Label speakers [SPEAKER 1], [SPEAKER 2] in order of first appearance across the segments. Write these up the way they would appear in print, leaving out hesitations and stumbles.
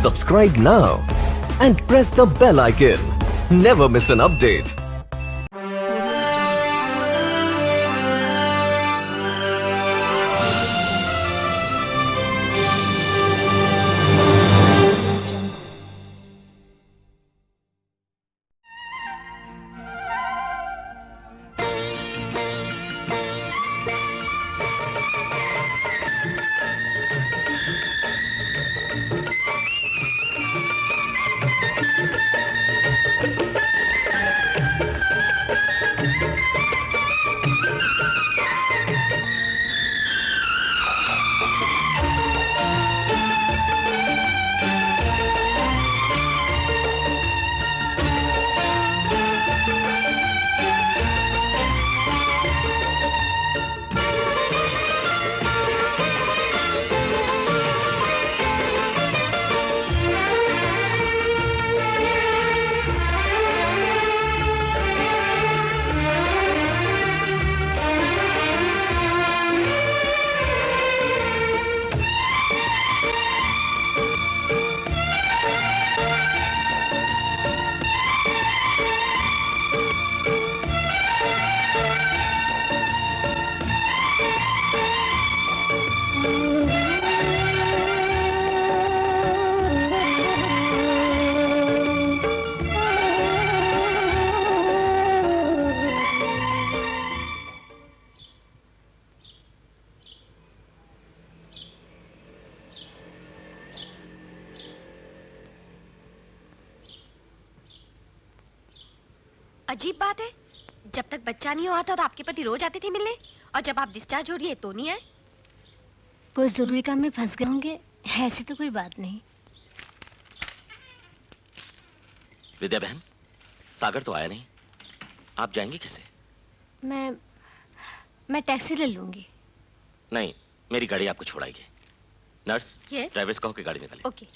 [SPEAKER 1] Subscribe now and press the bell icon. Never miss an update.
[SPEAKER 2] अजीब बात है, जब तक बच्चा नहीं हुआ था तो आपके पति रोज आते थे मिलने, और जब आप डिस्चार्ज हो रही है तो नहीं आए।
[SPEAKER 3] कोई जरूरी काम में फंस गए होंगे, ऐसी तो कोई बात नहीं।
[SPEAKER 4] विद्या बहन, सागर तो आया नहीं, आप जाएंगी कैसे?
[SPEAKER 3] मैं टैक्सी ले लूंगी।
[SPEAKER 4] नहीं, मेरी गाड़ी आपको छोड़ाएगी। Nurse,
[SPEAKER 2] Yes?
[SPEAKER 4] ड्राइवर्स कहो कि गाड़ी निकाले।
[SPEAKER 2] ओके।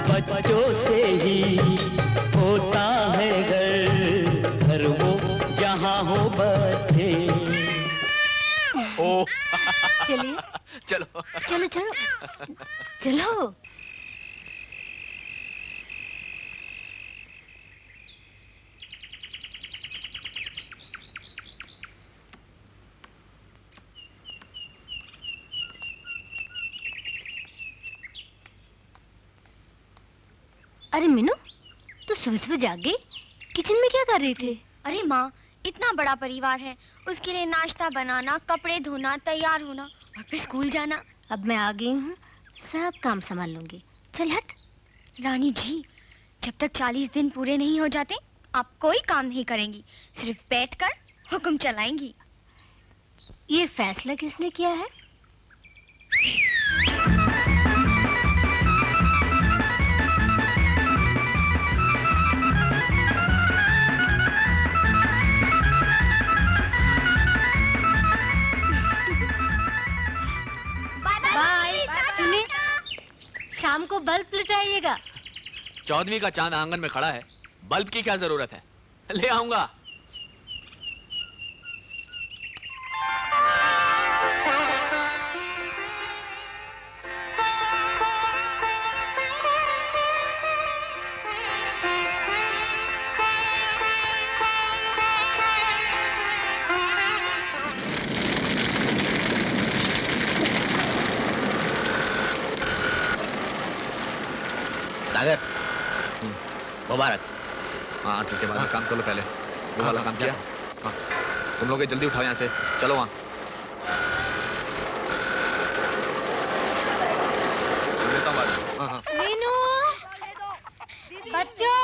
[SPEAKER 5] बच्चों से ही होता है घर, घर वो जहाँ हो बच्चे।
[SPEAKER 4] ओ
[SPEAKER 3] चलिए
[SPEAKER 4] चलो
[SPEAKER 3] चलो चलो चलो। अरे मीनू, तू सुबह सुबह जाग गई? किचन में क्या कर रही थी?
[SPEAKER 6] अरे माँ, इतना बड़ा परिवार है, उसके लिए नाश्ता बनाना, कपड़े धोना, तैयार होना और फिर स्कूल जाना।
[SPEAKER 3] अब मैं आ गई हूँ, सब काम संभाल लूंगी। चल हट।
[SPEAKER 6] रानी जी, जब तक 40 दिन पूरे नहीं हो जाते आप कोई काम नहीं करेंगी, सिर्फ बैठकर हुक्म चलाएंगी।
[SPEAKER 3] ये फैसला किसने किया है? सुनिए, शाम को बल्ब लेते आइएगा।
[SPEAKER 7] चौदहवीं का चांद आंगन में खड़ा है, बल्ब की क्या जरूरत है? ले आऊंगा।
[SPEAKER 4] सागर, मुबारक।
[SPEAKER 7] हाँ ठीक है, बाद में काम कर लो पहले। वो वाला काम किया? हाँ, तुम लोग जल्दी उठाओ यहाँ से, चलो वहाँ। देता हूँ बाद में। हाँ हाँ।
[SPEAKER 3] मीनू, बच्चों,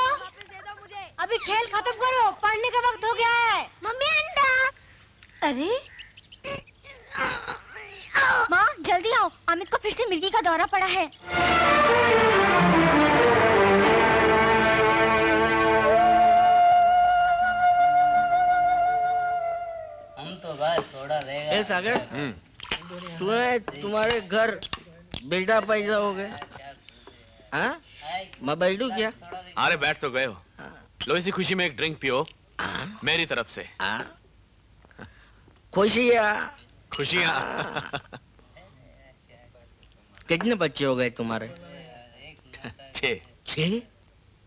[SPEAKER 3] अभी खेल खत्म करो, पढ़ने का वक्त हो गया है।
[SPEAKER 6] मम्मी अंडा।
[SPEAKER 3] अरे
[SPEAKER 6] माँ जल्दी आओ, अमित को फिर से मिर्गी का दौरा पड़ा है।
[SPEAKER 5] ए सागर, सुना तुम्हारे घर बेटा पैदा हो गया? हाँ, मैं बैठू क्या?
[SPEAKER 7] अरे बैठ तो गए हो। लो इसी खुशी में एक ड्रिंक पियो, मेरी तरफ से।
[SPEAKER 5] खुशियाँ
[SPEAKER 7] खुशियाँ।
[SPEAKER 5] कितने बच्चे हो गए तुम्हारे?
[SPEAKER 7] 6।
[SPEAKER 5] 6?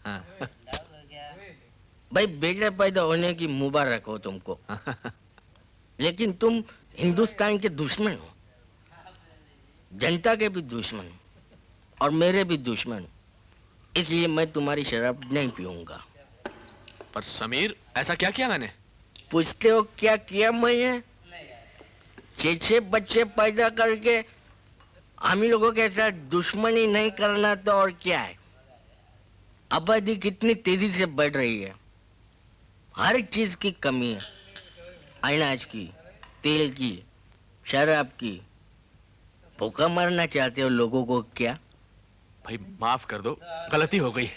[SPEAKER 7] हाँ।
[SPEAKER 5] भाई बेटा पैदा होने की मुबारक हो तुमको। लेकिन तुम हिंदुस्तान के दुश्मन हो, जनता के भी दुश्मन और मेरे भी दुश्मन, इसलिए मैं तुम्हारी शराब नहीं पीऊंगा।
[SPEAKER 7] पर समीर, ऐसा क्या किया मैंने?
[SPEAKER 5] पूछते हो क्या किया मैंने? 6 बच्चे पैदा करके हम ही लोगों के साथ दुश्मनी नहीं करना तो और क्या है? आबादी कितनी तेजी से बढ़ रही है, हर चीज की कमी है, अनाज की, तेल की, शराब की। भूखा मारना चाहते हो लोगों को क्या?
[SPEAKER 7] भाई माफ कर दो, गलती हो गई।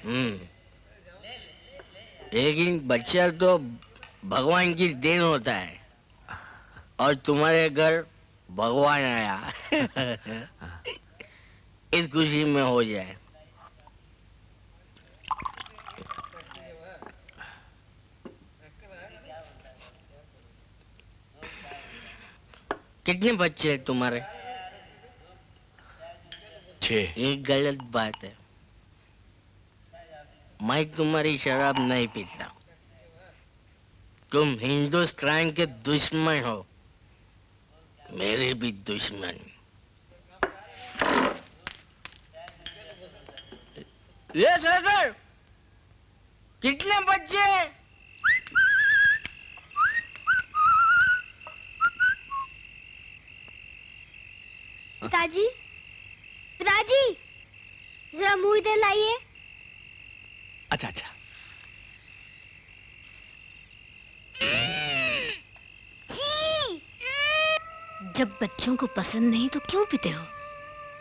[SPEAKER 5] लेकिन बच्चा तो भगवान की देन होता है और तुम्हारे घर भगवान आया। इस खुशी में हो जाए। कितने बच्चे हैं तुम्हारे?
[SPEAKER 7] 6।
[SPEAKER 5] ये गलत बात है, मैं तुम्हारी शराब नहीं पीता। तुम हिंदुस्तान के दुश्मन हो, मेरे भी दुश्मन। ये सागर, कितने बच्चे?
[SPEAKER 6] पिताजी, पिताजी, जरा मुंह इधर लाइए।
[SPEAKER 7] अच्छा अच्छा।
[SPEAKER 3] जब बच्चों को पसंद नहीं तो क्यों पीते हो?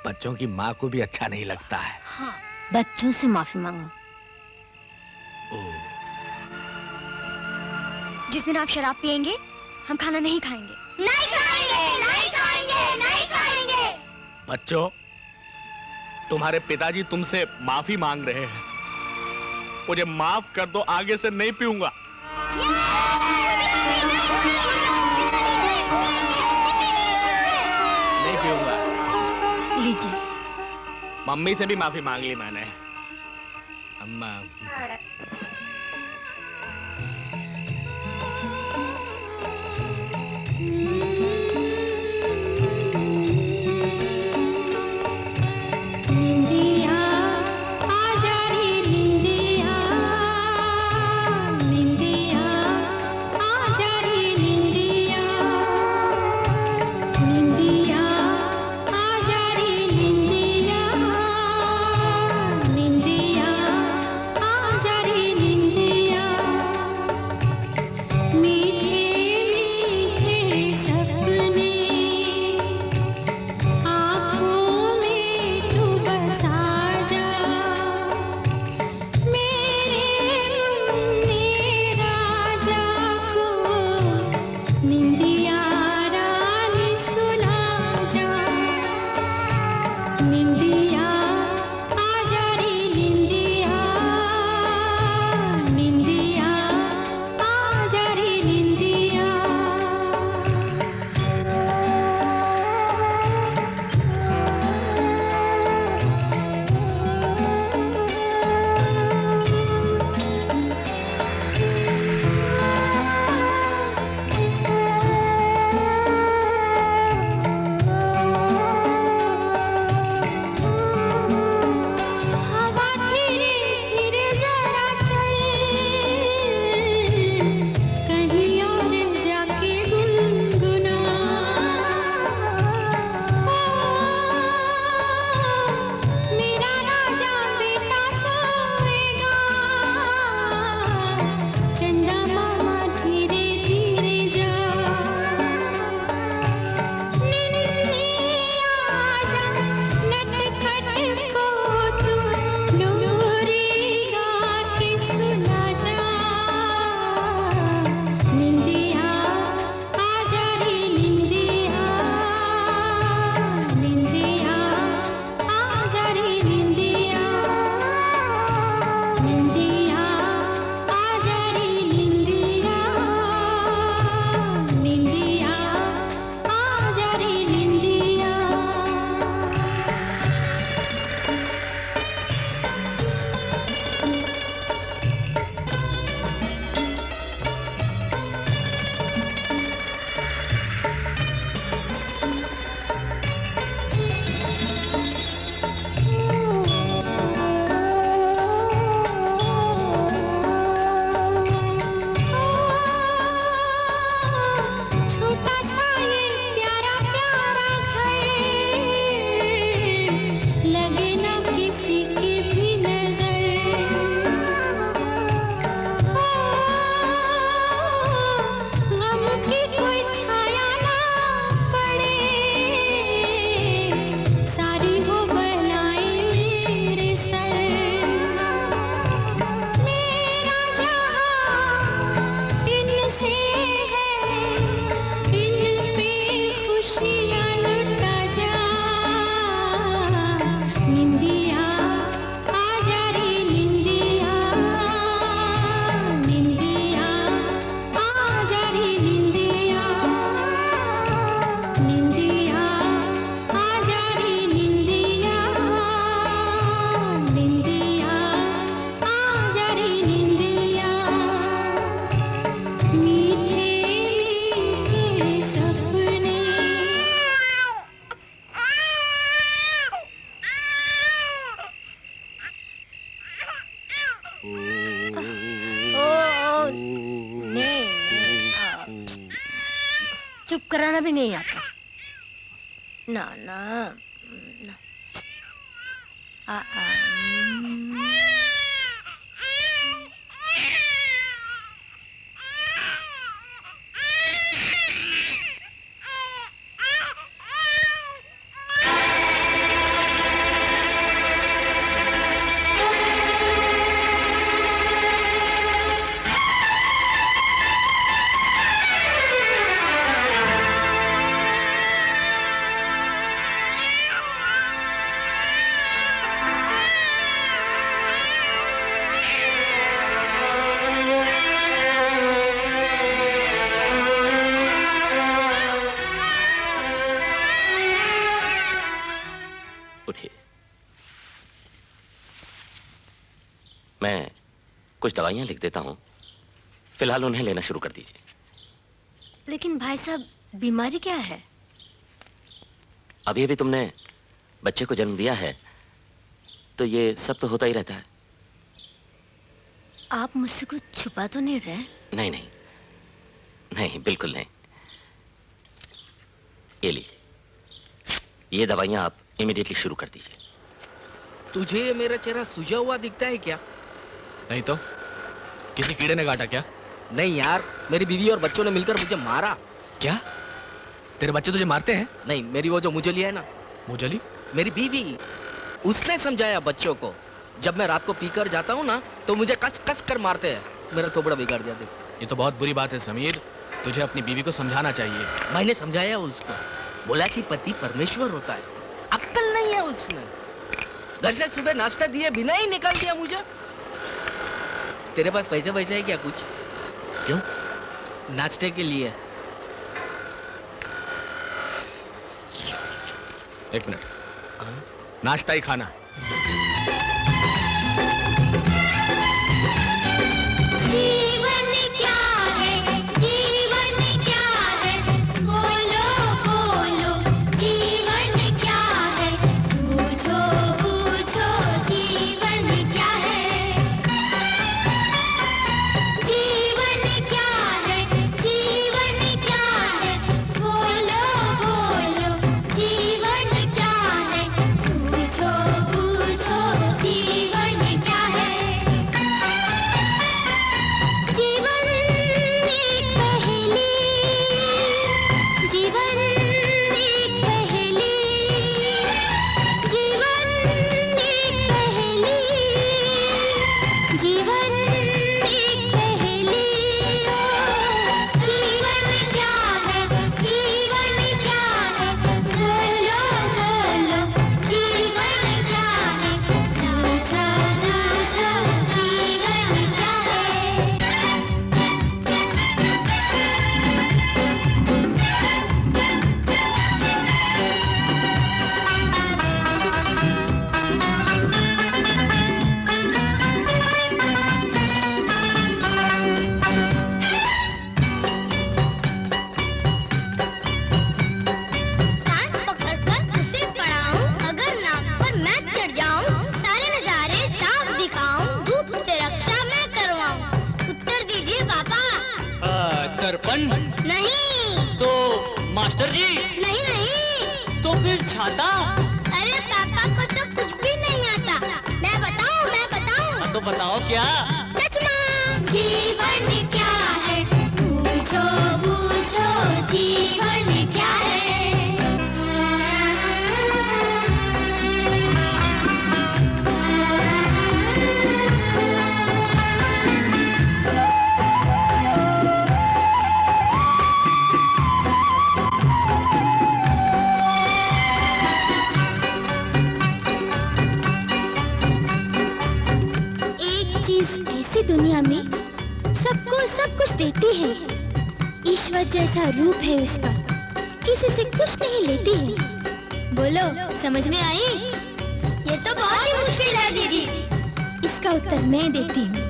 [SPEAKER 7] बच्चों की माँ को भी अच्छा नहीं लगता है।
[SPEAKER 3] हाँ, बच्चों से माफी मांगो।
[SPEAKER 6] जिस दिन आप शराब पियेंगे हम खाना नहीं खाएंगे। नहीं खाएंगे, नहीं खाएंगे, नहीं खाएंगे।
[SPEAKER 7] बच्चों,
[SPEAKER 8] तुम्हारे पिताजी तुमसे माफी मांग रहे हैं। मुझे माफ कर दो, आगे से नहीं पीऊंगा। नहीं पीऊंगा।
[SPEAKER 3] लीजिए।
[SPEAKER 8] मम्मी से भी माफी मांग ली मैंने। अम्मा।
[SPEAKER 3] चुप कराना भी नहीं आता। ना ना, ना।
[SPEAKER 4] उठिए। मैं कुछ दवाइयां लिख देता हूं, फिलहाल उन्हें लेना शुरू कर दीजिए।
[SPEAKER 3] लेकिन भाई साहब, बीमारी क्या है?
[SPEAKER 4] अभी अभी तुमने बच्चे को जन्म दिया है, तो ये सब तो होता ही रहता है।
[SPEAKER 3] आप मुझसे कुछ छुपा तो नहीं रहे?
[SPEAKER 4] नहीं नहीं नहीं, बिल्कुल नहीं। ये लीजिए, ये दवाइयां आप इमीडिएटली शुरू कर दीजिए।
[SPEAKER 5] तुझे ये मेरा चेहरा सूजा हुआ दिखता है क्या?
[SPEAKER 7] नहीं तो किसी कीड़े ने काटा क्या?
[SPEAKER 5] नहीं यार, मेरी बीवी और बच्चों ने मिलकर मुझे मारा।
[SPEAKER 7] क्या तेरे बच्चे तुझे मारते हैं?
[SPEAKER 5] नहीं, मेरी वो जो मुजली है ना,
[SPEAKER 7] मुजली?
[SPEAKER 5] मेरी बीवी, उसने समझाया बच्चों को। जब मैं रात को पीकर जाता हूँ ना, तो मुझे कस कस कर मारते हैं। मेरा थोबड़ा बिगाड़ दिया देख।
[SPEAKER 7] ये तो बहुत बुरी बात है समीर, तुझे अपनी बीवी को समझाना चाहिए।
[SPEAKER 5] मैंने समझाया उसको, बोला कि पति परमेश्वर होता है। अक्ल नहीं है उसमें। घर से सुबह नाश्ता दिए बिना ही निकाल दिया मुझे। तेरे पास पैसे वैसे है क्या कुछ?
[SPEAKER 7] क्यों?
[SPEAKER 5] नाश्ते के लिए।
[SPEAKER 7] एक मिनट, नाश्ता ही खाना है।
[SPEAKER 6] जीवन क्या है, जीवन क्या है, बोलो बोलो, जीवन क्या है, बूझो बूझो, जीवन क्या है, जीवन क्या है, जीवन क्या है, बोलो बोलो, जीवन क्या है, बूझो बूझो, जीवन क्या है। जीवन एक पहेली, जीवन एक पहेली, जीवन एक पहेली, जीवन एक पहेली। जीवन क्या है, जीवन क्या है, बोलो बोलो, जीवन क्या है, बूझो बूझो, जीवन क्या है। कान पकड़कर उसे पढ़ाऊं, अगर नाक पर मैं चढ़ जाऊं, सारे नजारे साफ दिखाऊं, धूप से रक्षा मैं करवाऊं। उत्तर दीजिए पापा।
[SPEAKER 5] दर्पण
[SPEAKER 6] नहीं
[SPEAKER 5] तो मास्टर जी,
[SPEAKER 6] नहीं नहीं,
[SPEAKER 5] तो फिर छाता।
[SPEAKER 6] अरे पापा को तो कुछ भी नहीं आता। मैं बताऊं।
[SPEAKER 5] तो बताओ क्या?
[SPEAKER 6] चचमा। जीवन क्या है, बूझो बूझो, जीवन क्या है। एक चीज ऐसी दुनिया में सबको सब कुछ देती है, ईश्वर जैसा रूप है उसका, किसी से कुछ नहीं लेती है। बोलो, समझ में आई? ये तो बहुत ही मुश्किल है दीदी। इसका उत्तर मैं देती हूँ।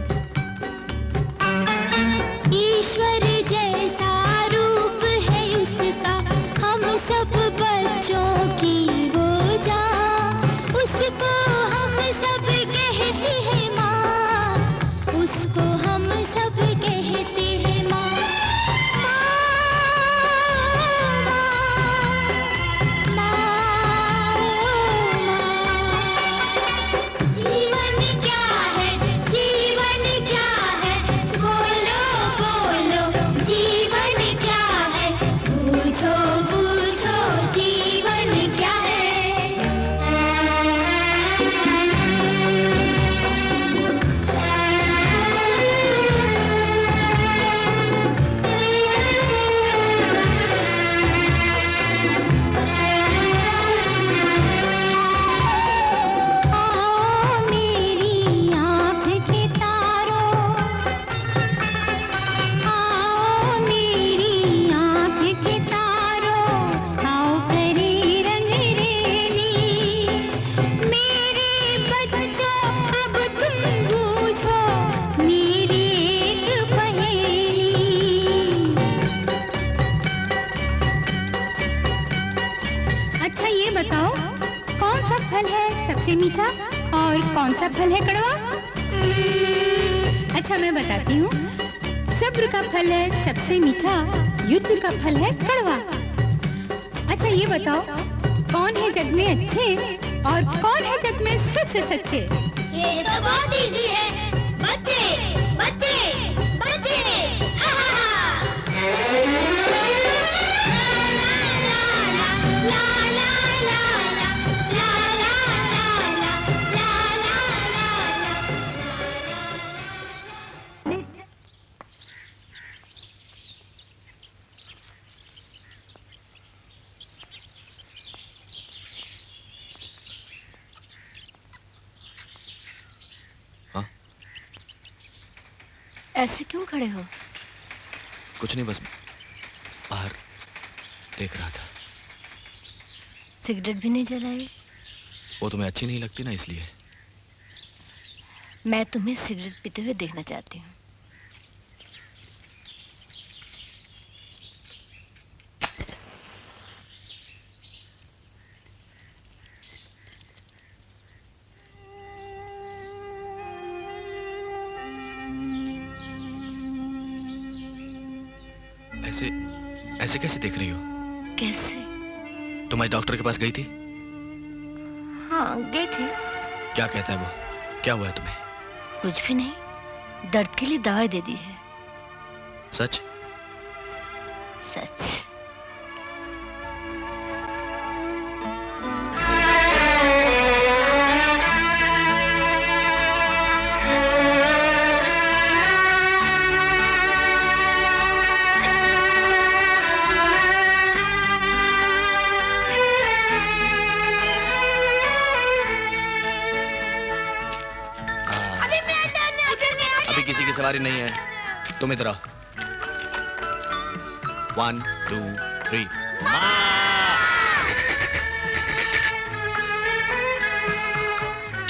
[SPEAKER 6] ईश्वर जैसा रूप है उसका, हम सब बच्चों की वो जान, उसको हम सब कहते हैं माँ, उसको हम सब कहते हैं माँ। जीवन क्या है, जीवन क्या है, बोलो बोलो, जीवन
[SPEAKER 9] अच्छा ये बताओ, कौन सा फल है सबसे मीठा और कौन सा फल है कड़वा? अच्छा मैं बताती हूँ, सब्र का फल है सबसे मीठा, युद्ध का फल है कड़वा। अच्छा ये बताओ, कौन है जग में अच्छे और कौन है जग में सबसे सच्चे?
[SPEAKER 6] ये तो बहुत इजी है, बच्चे बच्चे बच्चे। हा हा
[SPEAKER 3] ऐसे क्यों खड़े हो?
[SPEAKER 7] कुछ नहीं, बस बाहर देख रहा था।
[SPEAKER 3] सिगरेट भी नहीं जलाई?
[SPEAKER 7] वो तुम्हें अच्छी नहीं लगती ना, इसलिए।
[SPEAKER 3] मैं तुम्हें सिगरेट पीते हुए देखना चाहती हूँ।
[SPEAKER 7] ऐसे कैसे देख रही हो?
[SPEAKER 3] कैसे?
[SPEAKER 7] तुम आज डॉक्टर के पास गई थी?
[SPEAKER 3] हाँ गई थी।
[SPEAKER 7] क्या कहता है वो? क्या हुआ है तुम्हें?
[SPEAKER 3] कुछ भी नहीं, दर्द के लिए दवाई दे दी है।
[SPEAKER 7] सच?
[SPEAKER 3] सच।
[SPEAKER 7] सवारी नहीं है, तुम इधर आओ। 1 2 3।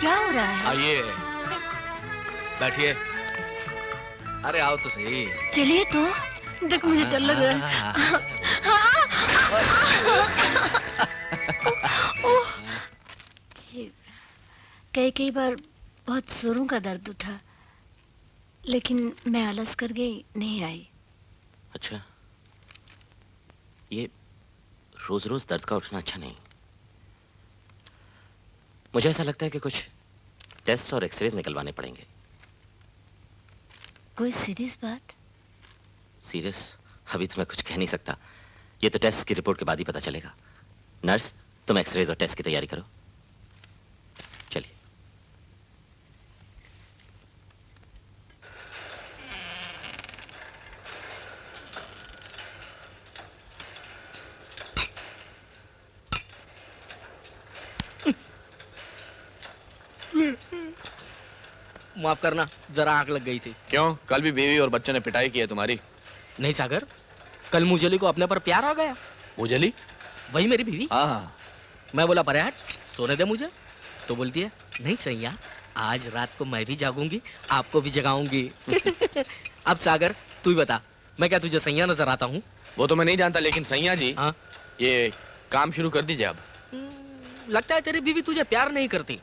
[SPEAKER 3] क्या हो रहा है?
[SPEAKER 7] आइए, बैठिए। अरे आओ तो सही।
[SPEAKER 3] चलिए तो। देख मुझे डर लग रहा है। कई बार बहुत जोरों का दर्द उठा, लेकिन मैं आलस कर गई, नहीं आई।
[SPEAKER 4] अच्छा, ये रोज रोज दर्द का उठना अच्छा नहीं। मुझे ऐसा लगता है कि कुछ टेस्ट और एक्सरेज निकलवाने पड़ेंगे।
[SPEAKER 3] कोई सीरियस बात?
[SPEAKER 4] सीरियस अभी तो मैं कुछ कह नहीं सकता, ये तो टेस्ट की रिपोर्ट के बाद ही पता चलेगा। नर्स, तुम एक्सरेज और टेस्ट की तैयारी करो। चलिए।
[SPEAKER 5] माफ करना, जरा आंख लग गई थी।
[SPEAKER 7] क्यों? कल भी बीवी और बच्चों ने पिटाई की है तुम्हारी।
[SPEAKER 5] नहीं सागर, कल मुजली को अपने पर प्यार आ गया।
[SPEAKER 7] मुजली?
[SPEAKER 5] वही मेरी बीवी।
[SPEAKER 7] हाँ।
[SPEAKER 5] मैं बोला परे हट, सोने दे मुझे। तो बोलती है नहीं सैया, आज रात को मैं भी जागूंगी, आपको भी जगाऊंगी। अब सागर तू ही बता, मैं क्या तुझे सैया नजर आता हूँ?
[SPEAKER 7] वो तो मैं नहीं जानता, लेकिन सैया जी,
[SPEAKER 5] हाँ?
[SPEAKER 7] ये काम शुरू कर दीजिए अब।
[SPEAKER 5] लगता है तेरी बीवी तुझे प्यार नहीं करती,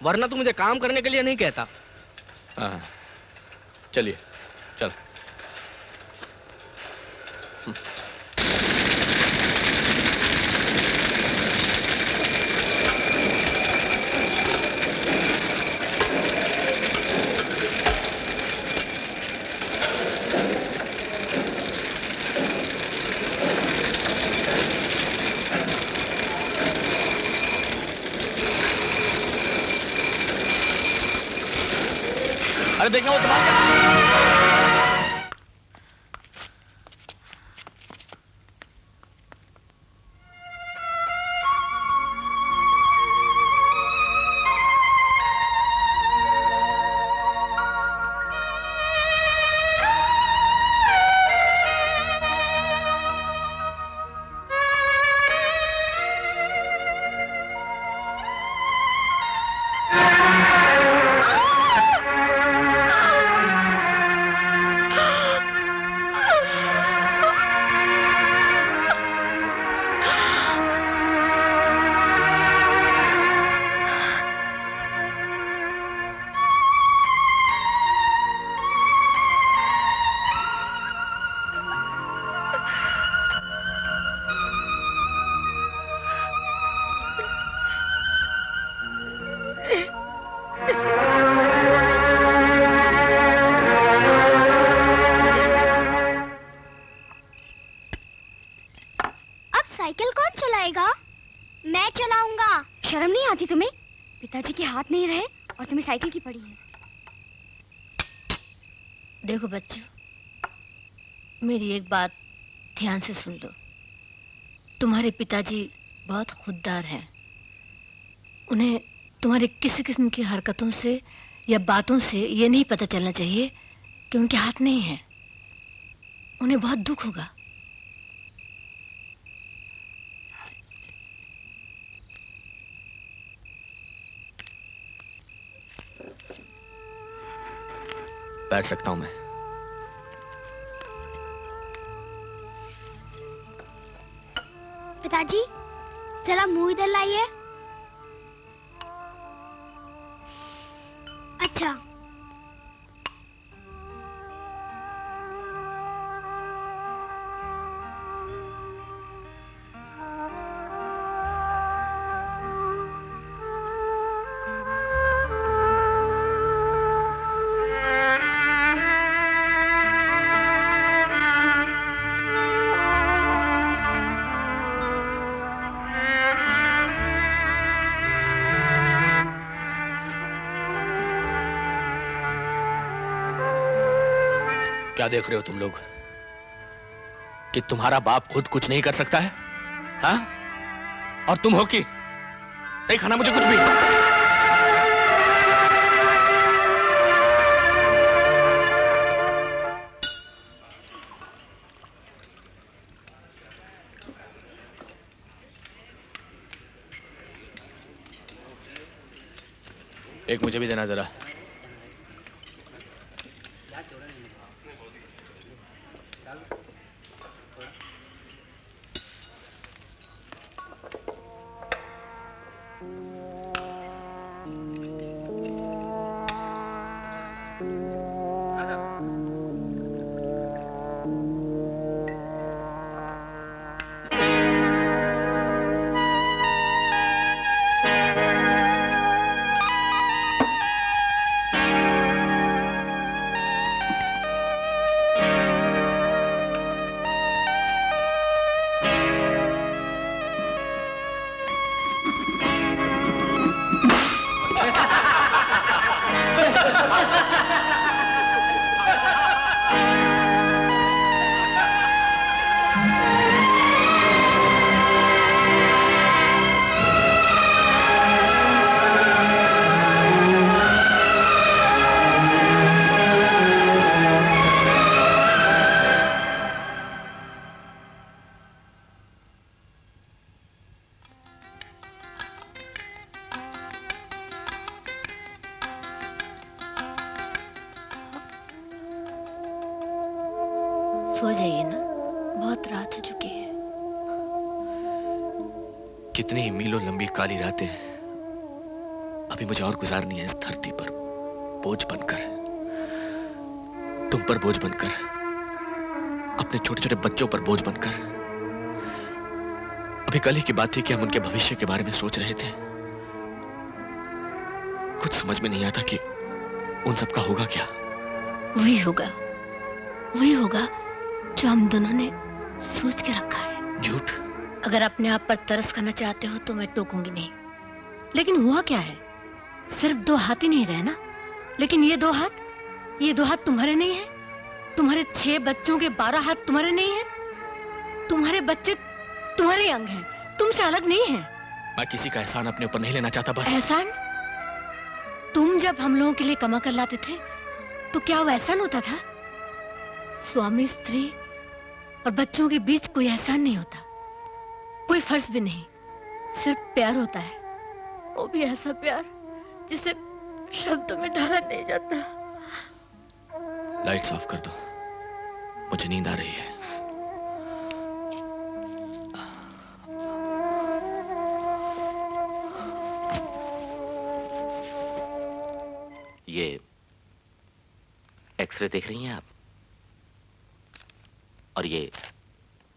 [SPEAKER 5] वरना तू मुझे काम करने के लिए नहीं कहता।
[SPEAKER 7] हाँ, चलिए चल। अरे देखना वो तुम्हारा।
[SPEAKER 6] जाऊंगा। शर्म नहीं आती तुम्हें? पिताजी के हाथ नहीं रहे और तुम्हें साइकिल की पड़ी है।
[SPEAKER 3] देखो बच्चों, मेरी एक बात ध्यान से सुन लो। तुम्हारे पिताजी बहुत खुददार हैं। उन्हें तुम्हारे किसी किस्म की हरकतों से या बातों से ये नहीं पता चलना चाहिए कि उनके हाथ नहीं हैं। उन्हें बहुत दुख होगा।
[SPEAKER 7] बैठ सकता हूं मैं?
[SPEAKER 6] पिताजी जरा मुंह इधर लाइए। अच्छा,
[SPEAKER 7] क्या देख रहे हो तुम लोग कि तुम्हारा बाप खुद कुछ नहीं कर सकता है? हाँ? और तुम हो कि नहीं खाना मुझे कुछ भी? एक मुझे भी देना जरा।
[SPEAKER 3] सो जाइए ना, बहुत रात हो चुकी है।
[SPEAKER 7] कितनी मीलों लंबी काली रातें अभी मुझे और गुजारनी है इस धरती पर, बोझ बनकर, तुम पर बोझ बनकर, अपने छोटे छोटे बच्चों पर बोझ बनकर। अभी कल ही की बात थी कि हम उनके भविष्य के बारे में सोच रहे थे। कुछ समझ में नहीं आता कि उन सबका होगा क्या।
[SPEAKER 3] वही होगा जो हम दोनों ने सोच के रखा है।
[SPEAKER 7] झूठ?
[SPEAKER 3] अगर अपने आप पर तरस करना चाहते हो तो मैं टोकूंगी नहीं, लेकिन हुआ क्या है? सिर्फ 2 हाथ ही नहीं रहे ना, लेकिन ये 2 हाथ तुम्हारे नहीं है। तुम्हारे 6 बच्चों के 12 हाथ तुम्हारे नहीं है। तुम्हारे बच्चे तुम्हारे अंग हैं, तुमसे अलग नहीं है।
[SPEAKER 7] मैं किसी का एहसान अपने ऊपर नहीं लेना चाहता। बस
[SPEAKER 3] एहसान? तुम जब हम लोगों के लिए कमा कर लाते थे तो क्या वो एहसान होता था? स्वामी स्त्री और बच्चों के बीच कोई एहसान नहीं होता, कोई फर्ज भी नहीं, सिर्फ प्यार होता है। वो भी ऐसा प्यार जिसे शब्दों में ढाला नहीं जाता।
[SPEAKER 7] लाइट्स ऑफ कर दो, मुझे नींद आ रही है।
[SPEAKER 4] ये एक्सरे देख रही हैं आप, और ये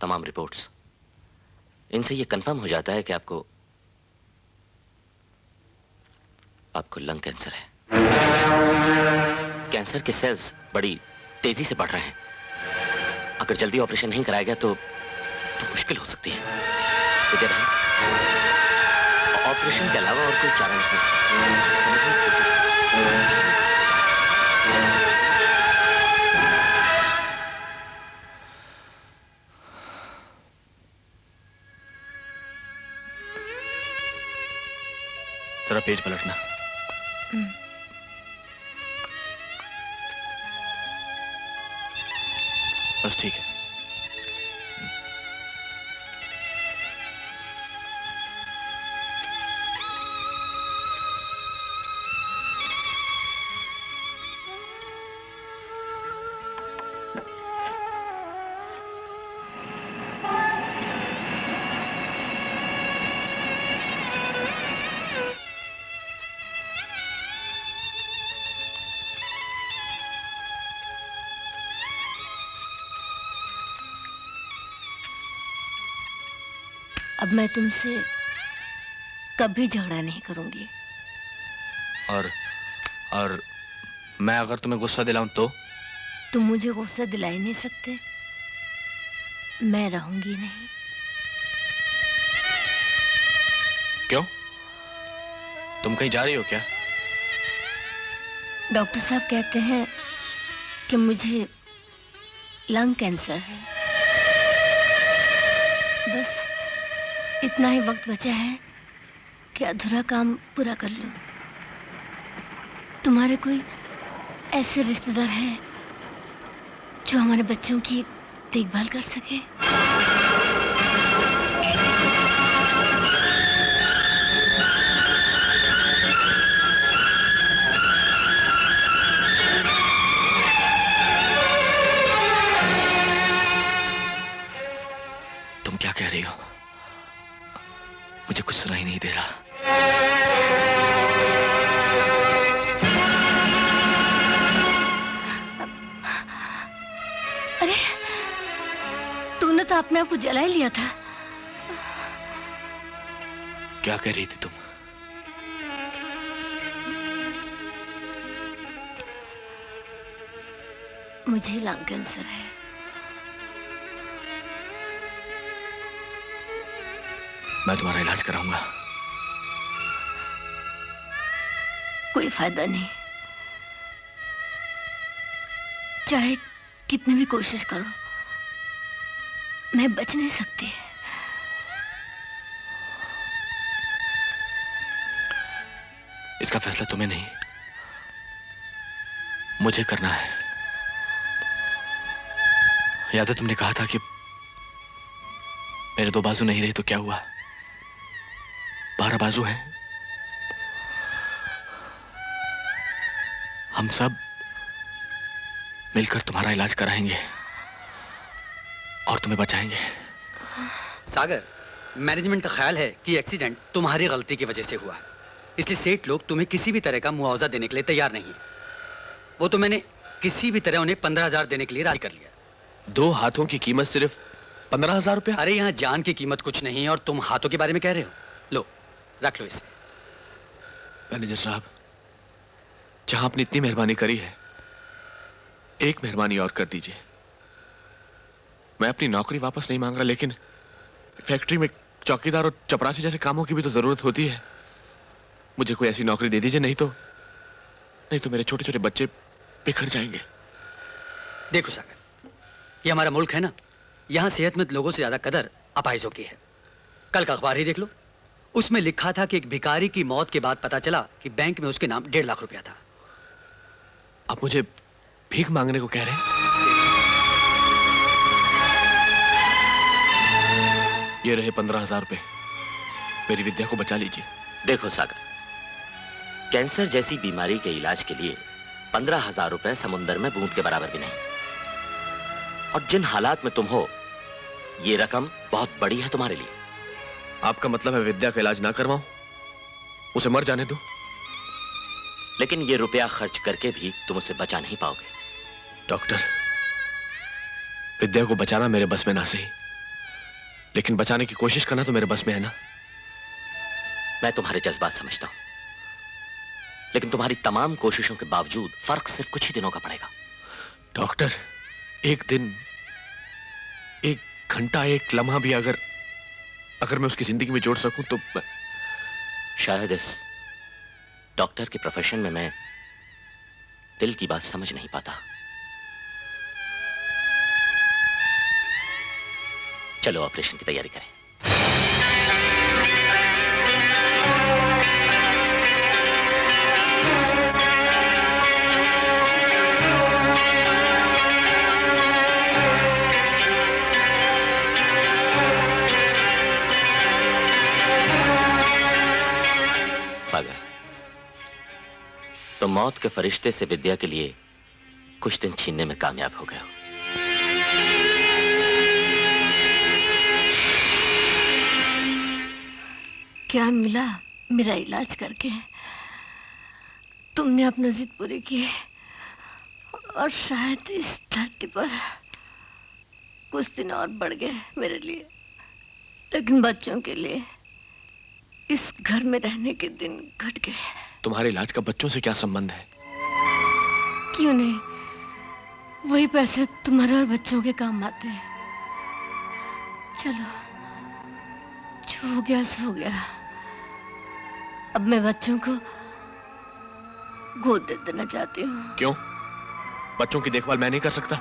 [SPEAKER 4] तमाम रिपोर्ट्स, इनसे ये कंफर्म हो जाता है कि आपको लंग कैंसर है। कैंसर के सेल्स बड़ी तेजी से बढ़ रहे हैं। अगर जल्दी ऑपरेशन नहीं कराया गया तो मुश्किल हो सकती है। इधर है। ऑपरेशन के अलावा और कोई चारा नहीं। समझने की कोशिश।
[SPEAKER 7] जरा पेज पलटना। बस ठीक है।
[SPEAKER 3] अब मैं तुमसे कभी झगड़ा नहीं करूंगी।
[SPEAKER 7] और मैं अगर तुम्हें गुस्सा दिलाऊं तो?
[SPEAKER 3] तुम मुझे गुस्सा दिला ही नहीं सकते। मैं रहूंगी नहीं।
[SPEAKER 7] क्यों? तुम कहीं जा रही हो क्या?
[SPEAKER 3] डॉक्टर साहब कहते हैं कि मुझे लंग कैंसर है। बस इतना ही वक्त बचा है कि अधूरा काम पूरा कर लूं। तुम्हारे कोई ऐसे रिश्तेदार हैं जो हमारे बच्चों की देखभाल कर सके?
[SPEAKER 7] तुम क्या कह रही हो? मुझे कुछ सुनाई नहीं दे रहा।
[SPEAKER 3] अरे तूने तो अपने आप को जला ही लिया था।
[SPEAKER 7] क्या कह रही थी तुम?
[SPEAKER 3] मुझे लंग कैंसर है।
[SPEAKER 7] मैं तुम्हारा इलाज कराऊंगा।
[SPEAKER 3] कोई फायदा नहीं। चाहे कितनी भी कोशिश करो, मैं बच नहीं सकती।
[SPEAKER 7] इसका फैसला तुम्हें नहीं, मुझे करना है। याद है तुमने कहा था कि मेरे दो बाजू नहीं रहे तो क्या हुआ? 12 बाजू हैं। हम सब मिलकर तुम्हारा इलाज कराएंगे और तुम्हें बचाएंगे।
[SPEAKER 10] सागर, मैनेजमेंट का ख्याल है कि एक्सीडेंट तुम्हारी गलती की वजह से हुआ है, इसलिए सेठ लोग तुम्हें किसी भी तरह का मुआवजा देने के लिए तैयार नहीं है। वो तो मैंने किसी भी तरह उन्हें 15,000 देने के लिए राजी कर लिया।
[SPEAKER 7] 2 हाथों की कीमत सिर्फ 15,000 रुपया?
[SPEAKER 10] अरे यहाँ जान की कीमत कुछ नहीं है और तुम हाथों के बारे में कह रहे हो। लो रख लो इसे।
[SPEAKER 7] मैनेजर साहब, जहां आपने इतनी मेहरबानी करी है, एक मेहरबानी और कर दीजिए। मैं अपनी नौकरी वापस नहीं मांग रहा, लेकिन फैक्ट्री में चौकीदार और चपरासी जैसे कामों की भी तो जरूरत होती है। मुझे कोई ऐसी नौकरी दे दीजिए, नहीं तो मेरे छोटे छोटे बच्चे बिखर जाएंगे।
[SPEAKER 10] देखो सागर, ये हमारा मुल्क है ना, यहाँ सेहतमंद लोगों से ज्यादा कदर अपाहिजों की है। कल का अखबार ही देख लो, उसमें लिखा था कि एक भिखारी की मौत के बाद पता चला कि बैंक में उसके नाम 1.5 लाख रुपया था।
[SPEAKER 7] आप मुझे भीख मांगने को कह रहे हैं? ये रहे 15,000 रुपए, मेरी विद्या को बचा लीजिए।
[SPEAKER 4] देखो सागर, कैंसर जैसी बीमारी के इलाज के लिए 15,000 रुपए समुंदर में बूंद के बराबर भी नहीं। और जिन हालात में तुम हो, ये रकम बहुत बड़ी है तुम्हारे लिए।
[SPEAKER 7] आपका मतलब है विद्या का इलाज ना करवाऊं, उसे मर जाने दो?
[SPEAKER 4] लेकिन ये रुपया खर्च करके भी तुम उसे बचा नहीं पाओगे।
[SPEAKER 7] डॉक्टर, विद्या को बचाना मेरे बस में ना सही, लेकिन बचाने की कोशिश करना तो मेरे बस में है ना।
[SPEAKER 4] मैं तुम्हारे जज्बात समझता हूं, लेकिन तुम्हारी तमाम कोशिशों के बावजूद फर्क सिर्फ कुछ ही दिनों का पड़ेगा।
[SPEAKER 7] डॉक्टर, एक दिन, एक घंटा, एक लम्हा भी अगर मैं उसकी जिंदगी में जोड़ सकूं तो
[SPEAKER 4] शायद इस डॉक्टर के प्रोफेशन में मैं दिल की बात समझ नहीं पाता। चलो ऑपरेशन की तैयारी करें। सागर, तो मौत के फरिश्ते से विद्या के लिए कुछ दिन छीनने में कामयाब हो गए हो।
[SPEAKER 3] क्या मिला मेरा इलाज करके? तुमने अपनी जिद पूरी की और शायद इस धरती पर कुछ दिन और बढ़ गए मेरे लिए, लेकिन बच्चों के लिए इस घर में रहने के दिन घट गए।
[SPEAKER 7] तुम्हारे इलाज का बच्चों से क्या संबंध है?
[SPEAKER 3] क्यों नहीं, वही पैसे तुम्हारे और बच्चों के काम आते हैं। चलो, जो हो गया सो हो गया। अब मैं बच्चों को गोद दे देना चाहती हूँ।
[SPEAKER 7] क्यों? बच्चों की देखभाल मैं नहीं कर सकता?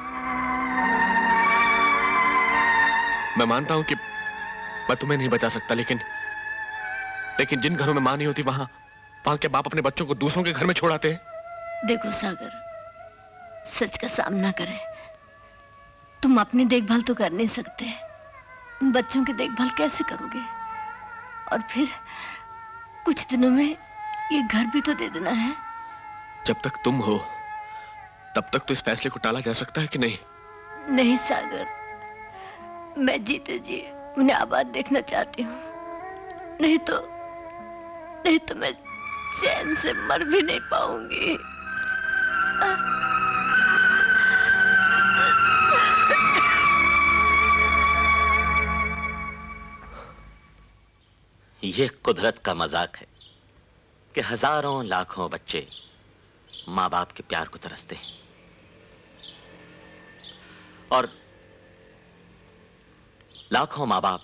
[SPEAKER 7] मैं मानता हूं कि मैं तुम्हें नहीं बचा सकता, लेकिन जिन घरों में मां नहीं होती वहां के बाप अपने बच्चों को दूसरों के घर में छोड़ आते हैं।
[SPEAKER 3] देखो सागर, सच का सामना करें, तुम अपनी देखभाल तो कर नहीं सकते, बच्चों की देखभाल कैसे करोगे? और फिर कुछ दिनों में ये घर भी तो दे देना है।
[SPEAKER 7] जब तक तुम हो तब तक तो इस फैसले को टाला जा सकता है कि नहीं?
[SPEAKER 3] नहीं सागर, मैं जीते जी उन्हें आबाद देखना चाहती हूँ। नहीं तो मैं चैन से मर भी नहीं पाऊंगी।
[SPEAKER 4] ये कुदरत का मजाक है कि हजारों लाखों बच्चे माँ बाप के प्यार को तरसते हैं और लाखों माँ बाप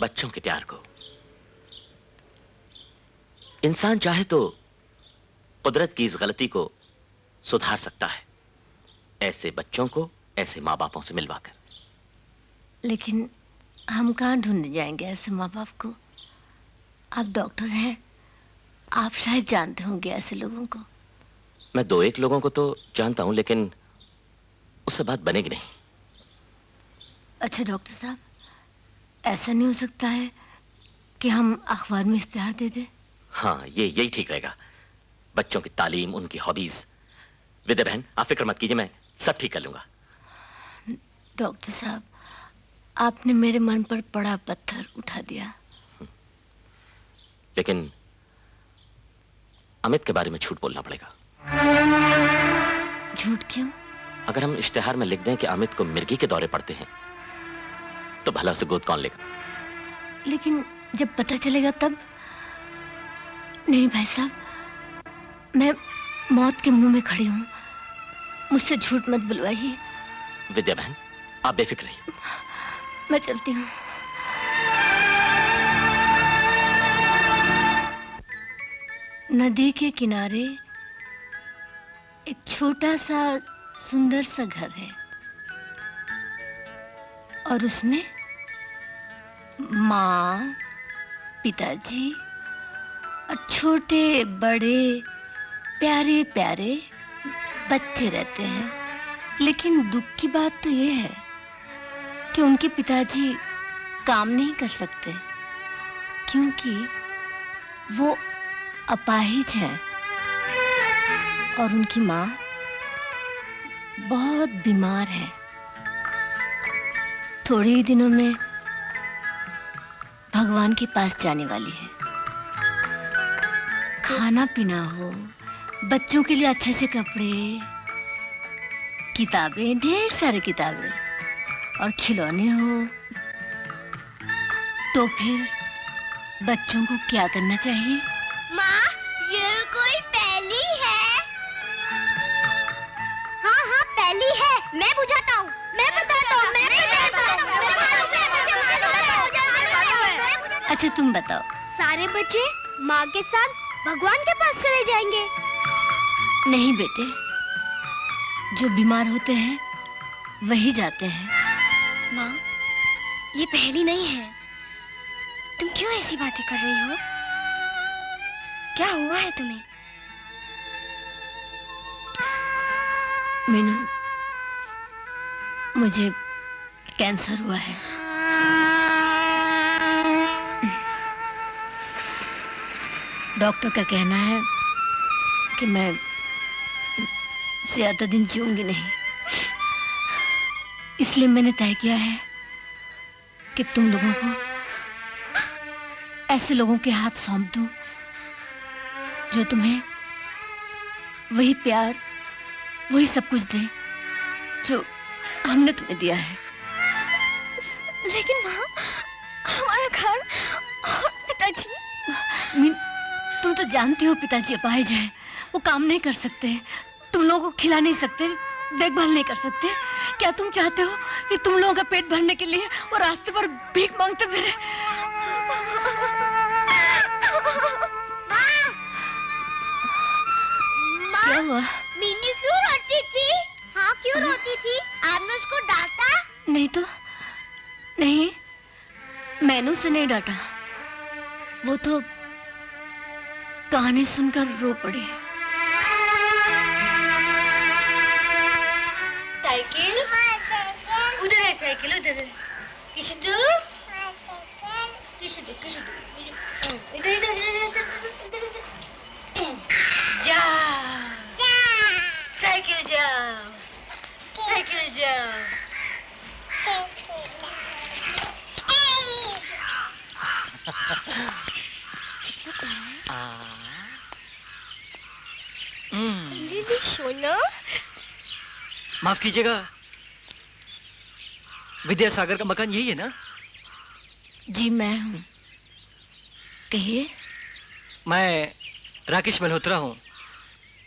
[SPEAKER 4] बच्चों के प्यार को। इंसान चाहे तो कुदरत की इस गलती को सुधार सकता है, ऐसे बच्चों को ऐसे माँ बापों से मिलवाकर।
[SPEAKER 3] लेकिन हम कहाँ ढूंढने जाएंगे ऐसे माँ बाप को? आप डॉक्टर हैं, आप शायद जानते होंगे ऐसे लोगों को।
[SPEAKER 4] मैं दो एक लोगों को तो जानता हूं, लेकिन उससे बात बनेगी नहीं।
[SPEAKER 3] अच्छा डॉक्टर साहब, ऐसा नहीं हो सकता है कि हम अखबार में इश्तिहार दे दें?
[SPEAKER 4] हाँ, यही ठीक रहेगा। बच्चों की तालीम, उनकी हॉबीज। विद्या बहन, आप फिक्र मत कीजिए, मैं सब ठीक कर लूंगा।
[SPEAKER 3] डॉक्टर साहब, आपने मेरे मन पर बड़ा पत्थर उठा दिया।
[SPEAKER 4] लेकिन अमित के बारे में झूठ बोलना पड़ेगा।
[SPEAKER 3] झूठ क्यों?
[SPEAKER 4] अगर हम इश्तिहार में लिख दें कि अमित को मिर्गी के दौरे पड़ते हैं, तो भला उसे गोद कौन लेगा?
[SPEAKER 3] लेकिन जब पता चलेगा तब? नहीं भाई साहब, मैं मौत के मुंह में खड़ी हूँ, मुझसे झूठ मत बुलवाइए।
[SPEAKER 4] विद्या बहन, आप बेफिक्र रहिए।
[SPEAKER 3] मैं चलती हूँ। नदी के किनारे एक छोटा सा सुंदर सा घर है और उसमें माँ, पिताजी और छोटे बड़े प्यारे प्यारे बच्चे रहते हैं। लेकिन दुख की बात तो ये है कि उनके पिताजी काम नहीं कर सकते क्योंकि वो अपाहिज हैं और उनकी माँ बहुत बीमार है। थोड़े ही दिनों में भगवान के पास जाने वाली है। खाना पीना हो, बच्चों के लिए अच्छे से कपड़े, किताबें, ढेर सारी किताबें और खिलौने हो, तो फिर बच्चों को क्या करना चाहिए?
[SPEAKER 6] माँ, ये कोई पहेली है? हाँ हाँ पहेली है, मैं बुझाता हूँ, मैं बताता हूँ, मैं बताता हूँ।
[SPEAKER 3] अच्छा तुम बताओ।
[SPEAKER 6] सारे बच्चे माँ के साथ भगवान के पास चले जाएंगे।
[SPEAKER 3] नहीं बेटे, जो बीमार होते हैं वही जाते हैं।
[SPEAKER 6] माँ, ये पहली नहीं है। तुम क्यों ऐसी बातें कर रही हो? क्या हुआ है तुम्हें?
[SPEAKER 3] मीनू, मुझे कैंसर हुआ है। डॉक्टर का कहना है कि मैं ज्यादा दिन जीऊंगी नहीं। इसलिए मैंने तय किया है कि तुम लोगों को ऐसे लोगों के हाथ सौंप दूं जो तुम्हें वही प्यार, वही सब कुछ दे जो हमने तुम्हें दिया है।
[SPEAKER 6] लेकिन माँ, हमारा घर और पिताजी।
[SPEAKER 3] तुम तो जानती हो पिताजी अपाहिज है, वो काम नहीं कर सकते, तुम लोगों को खिला नहीं सकते, देखभाल नहीं कर सकते। क्या तुम चाहते हो कि तुम लोगों का पेट भरने के लिए वो रास्ते पर भीख मांगते फिरे? क्या हुआ?
[SPEAKER 6] मीनू क्यों रोती थी? हाँ, क्यों रोती थी? आपने उसको डांटा?
[SPEAKER 3] नहीं तो नहीं, मैंने उसे नहीं डांटा। वो तो कहानी सुनकर रो पड़ी। साइकिल उधर है, साइकिल उधर है। किशदू किशदू किशदू इधर इधर इधर जा, साइकिल जाओ, साइकिल जाओ।
[SPEAKER 6] लिली सोना,
[SPEAKER 10] माफ कीजिएगा, विद्यासागर का मकान यही है ना?
[SPEAKER 3] जी मैं हूँ, कहिए।
[SPEAKER 10] मैं राकेश मल्होत्रा हूँ,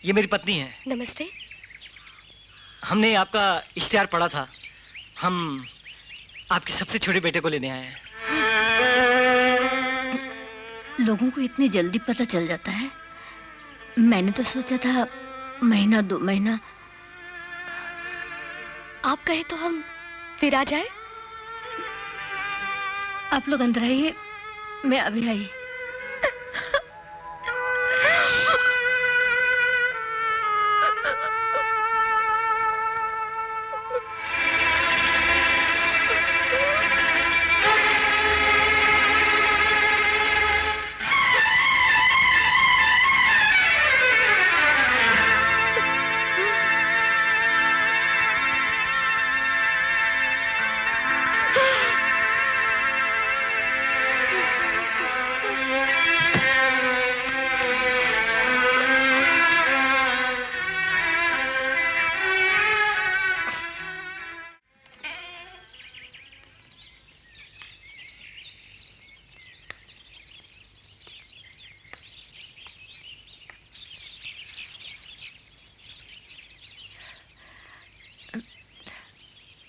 [SPEAKER 10] ये मेरी पत्नी है।
[SPEAKER 2] नमस्ते।
[SPEAKER 10] हमने आपका इश्तिहार पढ़ा था, हम आपके सबसे छोटे बेटे को लेने आए हैं।
[SPEAKER 3] लोगों को इतनी जल्दी पता चल जाता है? मैंने तो सोचा था महीना 2 महीना।
[SPEAKER 2] आप कहे तो हम फिर आ जाए?
[SPEAKER 3] आप लोग अंदर आइए, मैं अभी आई।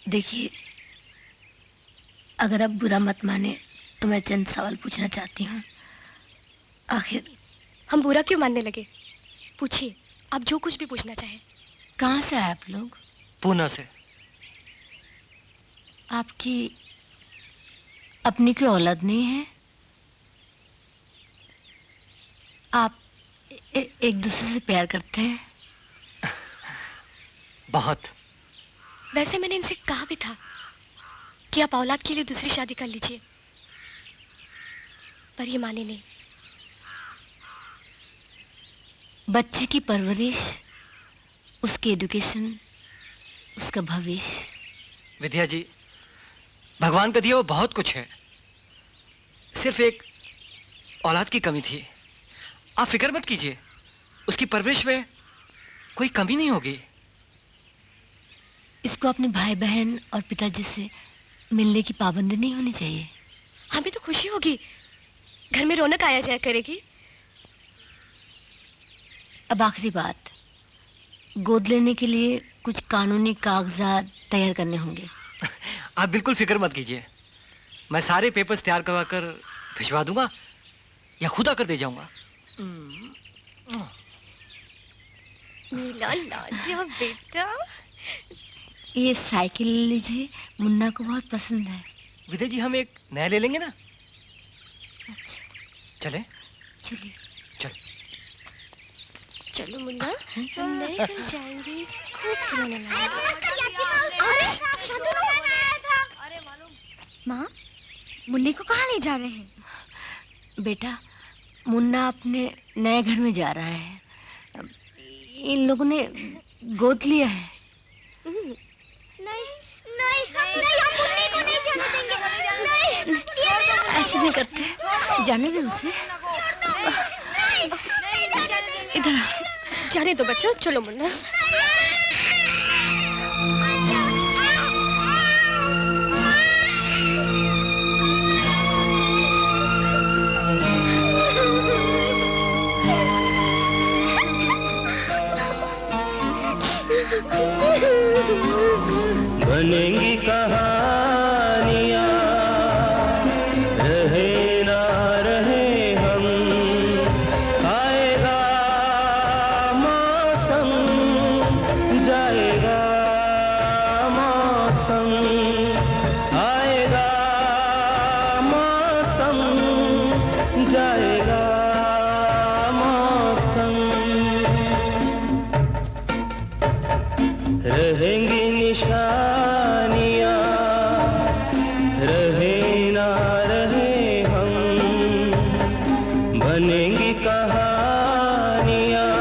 [SPEAKER 3] देखिए, अगर आप बुरा मत माने तो मैं चंद सवाल पूछना चाहती हूँ। आखिर
[SPEAKER 2] हम बुरा क्यों मानने लगे? पूछिए, आप जो कुछ भी पूछना चाहें।
[SPEAKER 3] कहाँ से आए आप लोग?
[SPEAKER 10] पूना से।
[SPEAKER 3] आपकी अपनी कोई औलाद नहीं है? आप एक दूसरे से प्यार करते हैं?
[SPEAKER 10] बहुत।
[SPEAKER 2] वैसे मैंने इनसे कहा भी था कि आप औलाद के लिए दूसरी शादी कर लीजिए, पर ये माने नहीं।
[SPEAKER 3] बच्चे की परवरिश, उसकी एजुकेशन, उसका भविष्य।
[SPEAKER 10] विद्या जी, भगवान का दिया वो बहुत कुछ है, सिर्फ एक औलाद की कमी थी। आप फिक्र मत कीजिए, उसकी परवरिश में कोई कमी नहीं होगी।
[SPEAKER 3] इसको अपने भाई बहन और पिताजी से मिलने की पाबंदी नहीं होनी चाहिए।
[SPEAKER 2] हमें तो खुशी होगी, घर में रौनक आया जाया करेगी।
[SPEAKER 3] अब आखिरी बात, गोद लेने के लिए कुछ कानूनी कागजात तैयार करने होंगे।
[SPEAKER 10] आप बिल्कुल फिक्र मत कीजिए, मैं सारे पेपर्स तैयार करवा कर भिजवा दूंगा। या खुदा कर दे जाऊंगा।
[SPEAKER 3] मीला लाजवाब बेटा। ये साइकिल लीजिए, मुन्ना को बहुत पसंद है।
[SPEAKER 10] विदे जी हम एक नया ले लेंगे ना?
[SPEAKER 3] अच्छा
[SPEAKER 10] चले?
[SPEAKER 3] चलिए।
[SPEAKER 10] चल।
[SPEAKER 3] चलो मुन्ना, हम नए घर जाएंगे, खूब खिलौने लाएंगे।
[SPEAKER 6] माँ, मुन्ने को कहाँ ले जा रहे हैं?
[SPEAKER 3] बेटा, मुन्ना अपने नए घर में जा रहा है। इन लोगों ने गोद लिया है।
[SPEAKER 6] नहीं, नहीं, नहीं, हम मुन्ने को नहीं जाने देंगे। नहीं,
[SPEAKER 3] ऐसे नहीं करते, जाने दे उसे। इधर
[SPEAKER 2] जाने दो बच्चों, चलो मुन्ना।
[SPEAKER 11] बनेंगी कहानियाँ, रहे ना रहे हम, आएगा मौसम, जाएगा मौसम, आएगा मौसम, जाएगा मौसम, रहेंगी निशानियाँ, रहे ना रहे हम, बनेंगी कहानियाँ।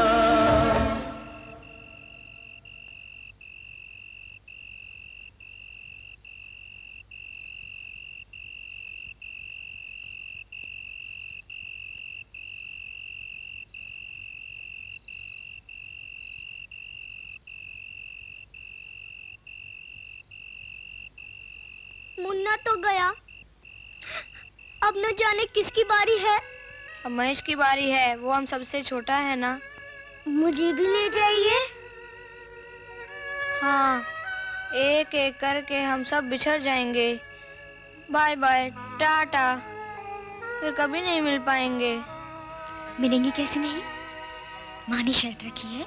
[SPEAKER 6] मुन्ना तो गया, अब न जाने किसकी बारी है।
[SPEAKER 12] अब महेश की बारी है, वो हम सबसे छोटा है ना।
[SPEAKER 6] मुझे भी ले जाइए।
[SPEAKER 12] हाँ, एक एक करके हम सब बिछड़ जाएंगे। बाय बाय, टाटा, फिर कभी नहीं मिल पाएंगे।
[SPEAKER 6] मिलेंगे कैसे नहीं? माँ ने शर्त रखी है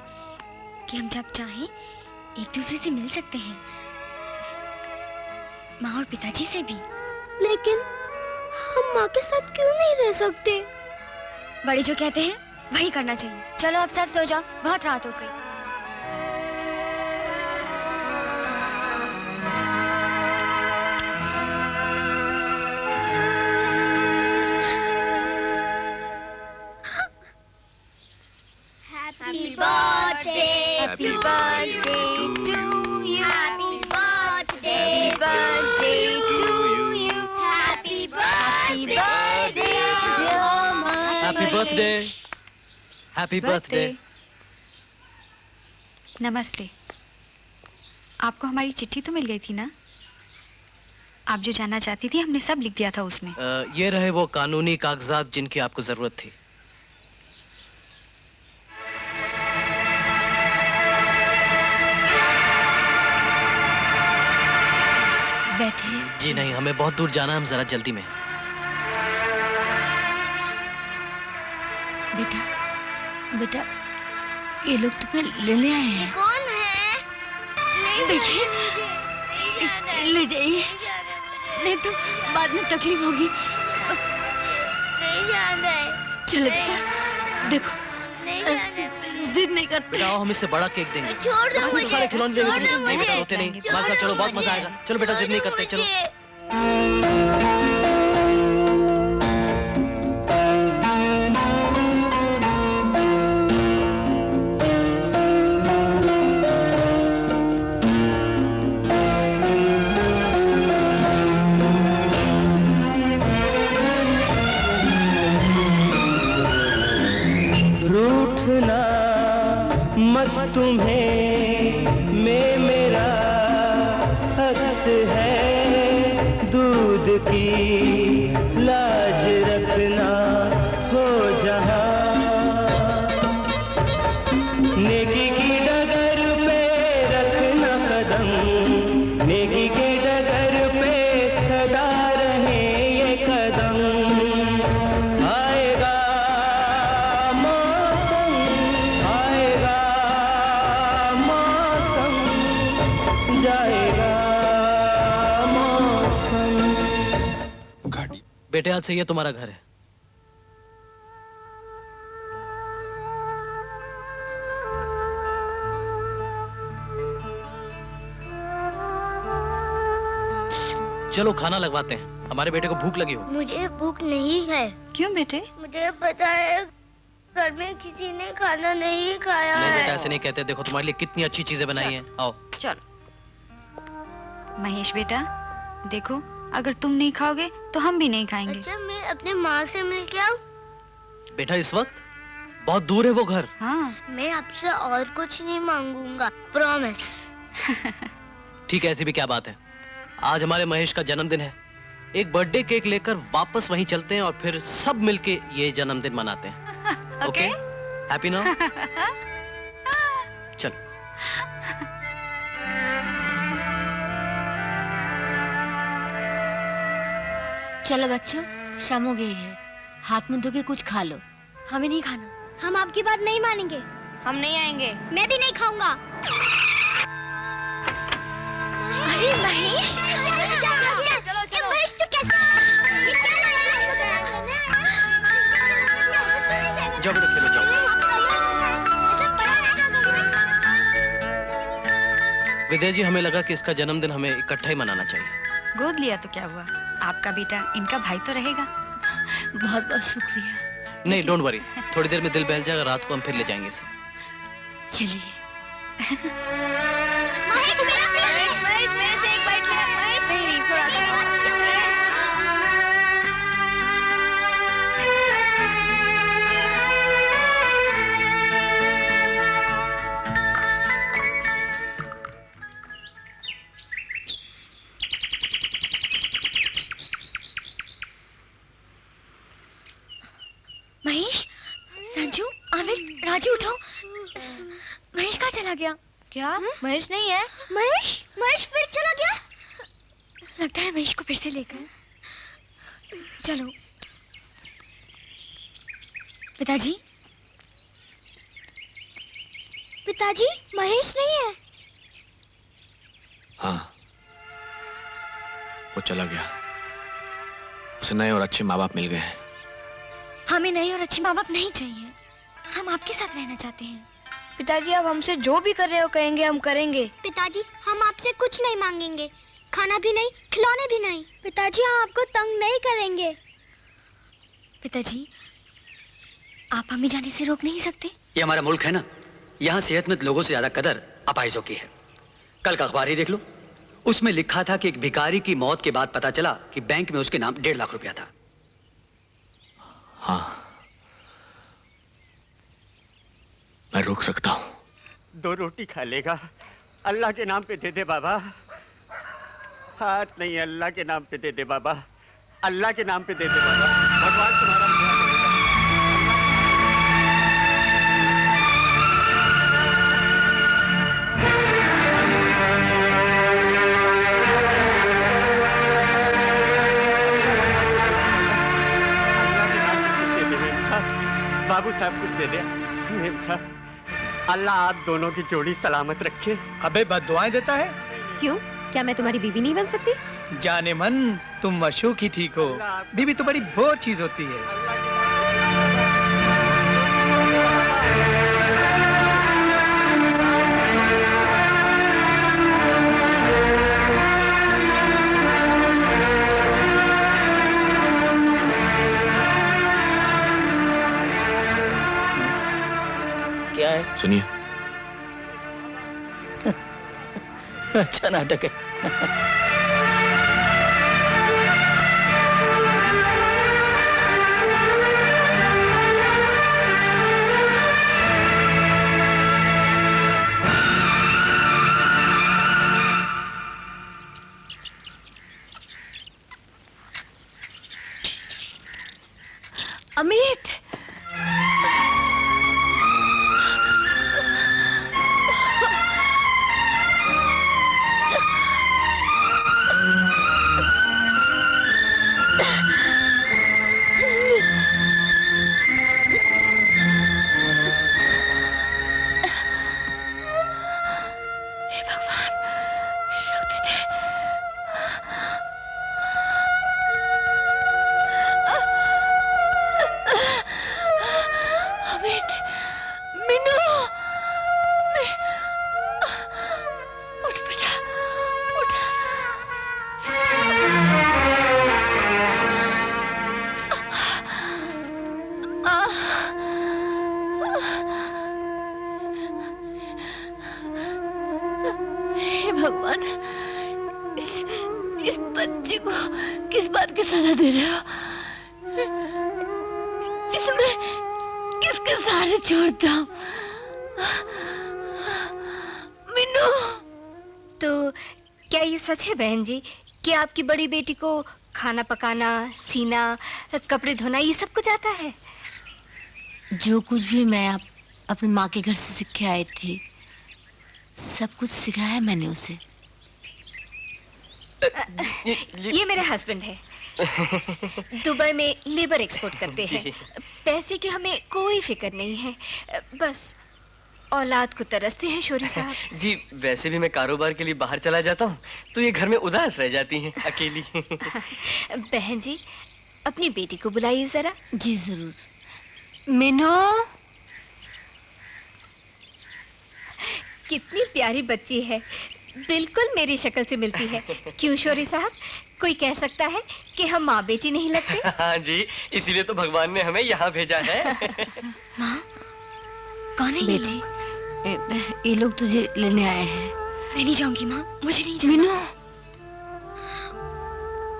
[SPEAKER 6] कि हम जब चाहें एक दूसरे से मिल सकते हैं, माँ और पिताजी से भी। लेकिन हम माँ के साथ क्यों नहीं रह सकते? बड़े जो कहते हैं वही करना चाहिए। चलो अब सब सो जाओ, बहुत रात हो गई।
[SPEAKER 12] Happy birthday, happy birthday to you. Happy birthday, birthday to you. Happy birthday, dear Mama.
[SPEAKER 10] Happy birthday, happy birthday.
[SPEAKER 2] नमस्ते। आपको हमारी चिट्ठी तो मिल गई थी ना? आप जो जानना चाहती थी हमने सब लिख दिया था उसमें।
[SPEAKER 10] ये रहे वो कानूनी कागजात जिनकी आपको जरूरत थी।
[SPEAKER 3] बैठिए।
[SPEAKER 10] जी नहीं, हमें बहुत दूर जाना है, हम जरा जल्दी में हैं।
[SPEAKER 3] बेटा, बेटा, ये लोग तुम्हें लेने आए हैं।
[SPEAKER 6] कौन है?
[SPEAKER 3] देखिए, ले जाइए, नहीं तो बाद में तकलीफ होगी।
[SPEAKER 6] नहीं जाना है।
[SPEAKER 3] चलो बेटा, देखो, जिद नहीं करते।
[SPEAKER 10] बेटा आओ, हम इससे बड़ा केक देंगे।
[SPEAKER 6] छोड़ दो मुझे,
[SPEAKER 10] सारे खिलौने देंगे तुम्हें। नहीं बेटा, रोते नहीं।
[SPEAKER 6] छोड़
[SPEAKER 10] हमारे साथ चलो, बहुत
[SPEAKER 6] मुझे।
[SPEAKER 10] मजा आएगा। चलो बेटा, जिद नहीं करते, चलो।
[SPEAKER 11] रूठना मत तुम्हें में मेरा हक्स है, दूध की लाज रखना हो जहाँ, नेकी की डगर पे रखना कदम, नेकी के डगर पे सदा रहे ये कदम, आएगा
[SPEAKER 13] बेटे आज से ये तुम्हारा घर है। चलो खाना लगवाते हैं, हमारे बेटे को भूख लगी हो।
[SPEAKER 6] मुझे भूख नहीं है।
[SPEAKER 2] क्यों बेटे?
[SPEAKER 6] मुझे पता है घर में किसी ने खाना नहीं खाया
[SPEAKER 13] नहीं
[SPEAKER 6] है।
[SPEAKER 13] बेटा ऐसे नहीं कहते, देखो तुम्हारे लिए कितनी अच्छी चीजें बनाई हैं। आओ
[SPEAKER 2] चलो। महेश बेटा देखो, अगर तुम नहीं खाओगे तो हम भी नहीं खाएंगे।
[SPEAKER 6] अच्छा मैं अपने माँ से मिल के आऊँ?
[SPEAKER 13] बेटा इस वक्त बहुत दूर है वो घर।
[SPEAKER 2] हाँ।
[SPEAKER 6] मैं आपसे और कुछ नहीं मांगूंगा, प्रॉमिस।
[SPEAKER 13] ठीक है, ऐसी भी क्या बात है। आज हमारे महेश का जन्मदिन है, एक बर्थडे केक लेकर वापस वहीं चलते हैं और फिर सब मिलके ये जन्मदिन मनाते हैं। ओके? Happy now? चलो।
[SPEAKER 3] चलो बच्चों, शाम हो गई है, हाथ मुंह धो के कुछ खा लो।
[SPEAKER 6] हमें नहीं खाना, हम आपकी बात नहीं मानेंगे। हम नहीं आएंगे। मैं भी नहीं खाऊंगा। अरे महेश, चलो चलो। महेश तू कैसे?
[SPEAKER 13] जाओ बेटा खेलो जाओ। विद्या जी हमें लगा कि इसका जन्मदिन हमें इकट्ठा ही मनाना चाहिए।
[SPEAKER 2] गोद लिया तो क्या हुआ, आपका बेटा इनका भाई तो रहेगा।
[SPEAKER 3] बहुत बहुत शुक्रिया।
[SPEAKER 13] नहीं डोंट वरी, थोड़ी देर में दिल बहल जाएगा, रात को हम फिर ले जाएंगे इसे।
[SPEAKER 3] चलिए।
[SPEAKER 12] महेश मेरे से एक बाइट ले। महेश नहीं थोड़ा
[SPEAKER 6] महेश, संजू, आमिर, राजू उठो। महेश कहाँ चला गया?
[SPEAKER 12] क्या? महेश नहीं है?
[SPEAKER 6] महेश, महेश फिर चला गया? लगता है महेश को फिर से लेकर। चलो। पिताजी, पिताजी, महेश नहीं है।
[SPEAKER 7] हाँ, वो चला गया। उसे नए और अच्छे माँ बाप मिल गए हैं।
[SPEAKER 6] हमें नए और अच्छे माँ बाप नहीं चाहिए, हम आपके साथ रहना चाहते हैं।
[SPEAKER 12] पिताजी आप हमसे जो भी कर रहे हो कहेंगे हम करेंगे।
[SPEAKER 6] पिताजी हम आपसे कुछ नहीं मांगेंगे, खाना भी नहीं, खिलौने भी नहीं। पिताजी हम आपको तंग नहीं करेंगे। पिताजी आप हमें जाने से रोक नहीं सकते?
[SPEAKER 10] ये हमारा मुल्क है ना, यहाँ सेहतमंद लोगों से ज्यादा कदर अपाहिजों की है। कल का अखबार ही देख लो, उसमें लिखा था कि एक भिखारी की मौत के बाद पता चला कि बैंक में उसके नाम 1.5 लाख रुपया था।
[SPEAKER 7] हाँ, मैं रोक सकता हूँ।
[SPEAKER 14] 2 रोटी खा लेगा, अल्लाह के नाम पे दे दे बाबा। हाथ नहीं, अल्लाह के नाम पे दे दे बाबा, अल्लाह के नाम पे दे दे बाबा। भगवान तुम्हारा बाबू साहब कुछ दे दे। मेम साहब, अल्लाह आप दोनों की जोड़ी सलामत रखे।
[SPEAKER 15] अबे बद्दुआएं देता है?
[SPEAKER 16] क्यों, क्या मैं तुम्हारी बीवी नहीं बन सकती?
[SPEAKER 15] जाने मन, तुम मशूक ही ठीक हो, बीवी तो बड़ी बोर चीज होती है।
[SPEAKER 13] क्या है?
[SPEAKER 7] सुनिए।
[SPEAKER 13] अच्छा नाटक है।
[SPEAKER 3] अमित, भगवान, इस बच्चे को किस बात की सजा दे रहे हो? इसमें किसके सहारे छोड़ता हूँ? मीनू।
[SPEAKER 2] तो क्या ये सच है बहन जी कि आपकी बड़ी बेटी को खाना पकाना, सीना, कपड़े धोना ये सब कुछ आता है?
[SPEAKER 3] जो कुछ भी मैं अपनी माँ के घर से सीख के आई थी, सब कुछ सिखाया है मैंने उसे।
[SPEAKER 2] ये मेरे हस्बैंड है। दुबई में लेबर एक्सपोर्ट करते हैं। पैसे की हमें कोई फिक्र नहीं है, बस औलाद को तरसते हैं शोरी साहब।
[SPEAKER 17] जी वैसे भी मैं कारोबार के लिए बाहर चला जाता हूँ तो ये घर में उदास रह जाती हैं अकेली।
[SPEAKER 2] बहन जी अपनी बेटी को बुलाइए जरा।
[SPEAKER 3] जी जरूर। मीनू।
[SPEAKER 2] कितनी प्यारी बच्ची है, बिल्कुल मेरी शक्ल से मिलती है। क्यों शोरी साहब, कोई कह सकता है कि हम माँ बेटी नहीं लगते?
[SPEAKER 17] हाँ जी, इसीलिए तो भगवान ने हमें यहाँ भेजा है।
[SPEAKER 3] माँ कौन है बेटी? ये लोग तुझे लेने आए हैं।
[SPEAKER 2] मैं नहीं जाऊंगी माँ, मुझे नहीं जाना।
[SPEAKER 3] मीनू।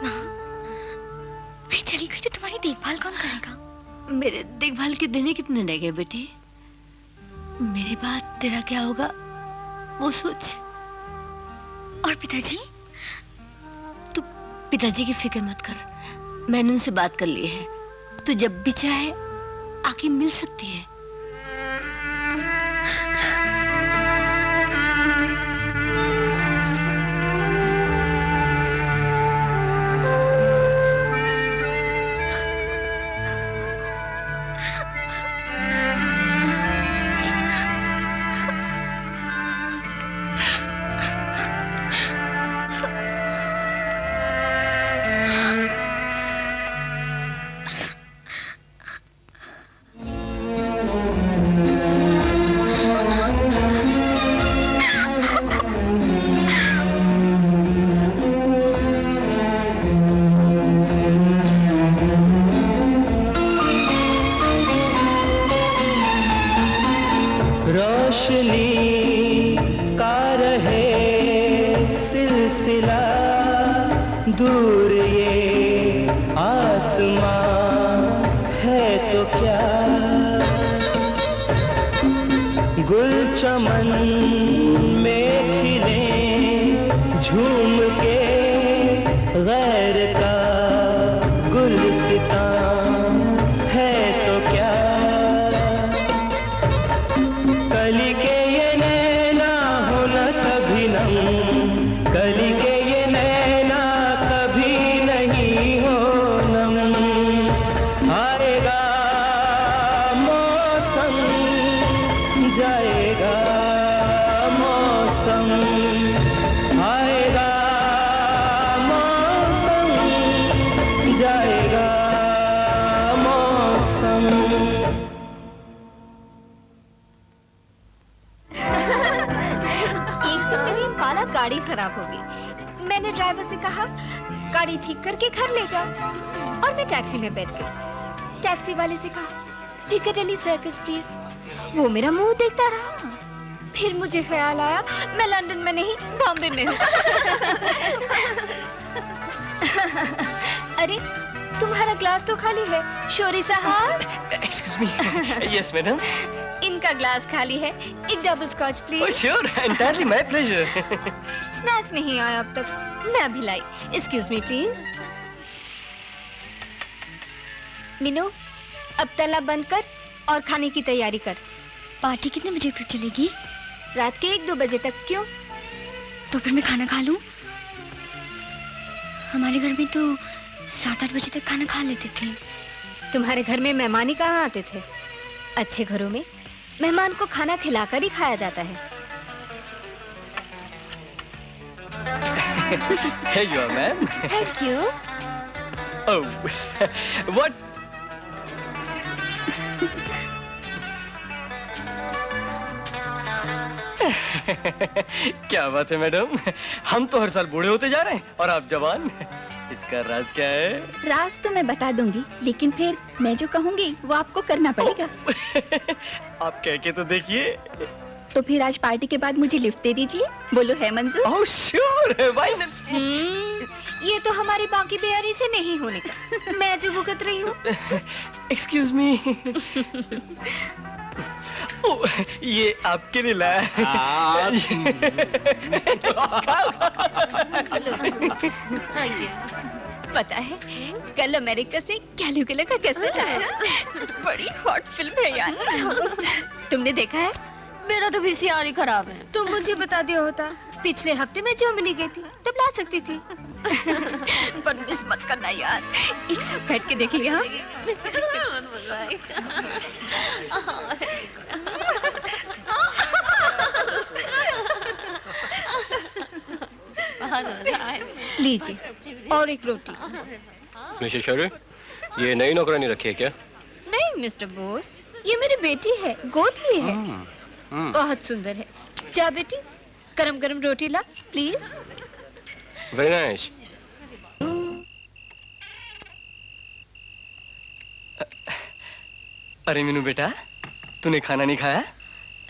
[SPEAKER 2] माँ मैं चली गई तो तुम्हारी देखभाल कौन करेगा?
[SPEAKER 3] मेरे देखभाल के देने कितने रह गए बेटी? मेरे बाद तेरा क्या होगा वो सोच।
[SPEAKER 2] और पिताजी?
[SPEAKER 3] तू पिताजी की फिक्र मत कर, मैंने उनसे बात कर ली है। तू जब भी चाहे आके मिल सकती है।
[SPEAKER 2] गाड़ी खराब हो गई। मैंने ड्राइवर से कहा गाड़ी ठीक करके घर ले जाओ और मैं टैक्सी में बैठ गई। टैक्सी वाले से कहा पिकाडेली सर्कस प्लीज। वो मेरा मुंह देखता रहा। फिर मुझे ख्याल आया मैं लंदन में नहीं बॉम्बे में हूँ। अरे तुम्हारा ग्लास तो खाली है शोरी साहब।
[SPEAKER 17] Excuse me. Yes madam.
[SPEAKER 2] इनका ग्लास खाली है, एक double scotch please.
[SPEAKER 17] Oh sure, entirely my pleasure.
[SPEAKER 2] Snacks नहीं आया अब तक, मैं अभी लाई। Excuse me please. मीनू अब तला बंद कर और खाने की तैयारी कर।
[SPEAKER 6] पार्टी कितने बजे तक चलेगी?
[SPEAKER 2] रात के 1-2 बजे तक। क्यों?
[SPEAKER 6] तो फिर मैं खाना खा लूं? हमारे घर में तो 7-8 बजे तक खाना खा लेते थे।
[SPEAKER 2] तुम्हारे घर में मेहमान ही कहाँ आते थे? अच्छे घरों में मेहमान को खाना खिलाकर ही खाया जाता है।
[SPEAKER 17] Here you are, ma'am.
[SPEAKER 2] Thank you.
[SPEAKER 17] Oh, what? क्या बात है मैडम, हम तो हर साल बूढ़े होते जा रहे हैं और आप जवान। इसका राज क्या है?
[SPEAKER 9] राज तो मैं बता दूंगी, लेकिन फिर मैं जो कहूंगी वो आपको करना पड़ेगा।
[SPEAKER 17] आप कह के तो देखिए।
[SPEAKER 18] तो फिर आज पार्टी के बाद मुझे लिफ्ट दे दीजिए। बोलो है मंजूर?
[SPEAKER 17] ओह श्योर है भाई।
[SPEAKER 2] ये तो हमारी बाकी बेयारी से नहीं होने का। मैं जो भुगत रही हूँ।
[SPEAKER 17] Excuse me. ये आपके लिए लाया है।
[SPEAKER 18] पता है कल अमेरिका से कैलकुला का कैसेट आया। बड़ी हॉट फिल्म है यार। तुमने देखा है?
[SPEAKER 3] मेरा तो वीसीआर ही खराब है।
[SPEAKER 2] तुम मुझे बता दिया होता, पिछले हफ्ते मैं जर्मनी गई थी, तब ला सकती थी।
[SPEAKER 18] पर मिस मत करना यार, एक साथ बैठ के देखेंगे। हाँ
[SPEAKER 2] लीजिए और एक रोटी।
[SPEAKER 17] मिस्टर शौर्य, ये नई नौकरानी रखी है क्या?
[SPEAKER 2] नहीं मिस्टर बोस, ये मेरी बेटी है, गोद ली है। बहुत सुंदर है। जा बेटी, गरम गरम रोटी ला प्लीज।
[SPEAKER 17] Very nice. अरे मीनू बेटा, तूने खाना नहीं खाया?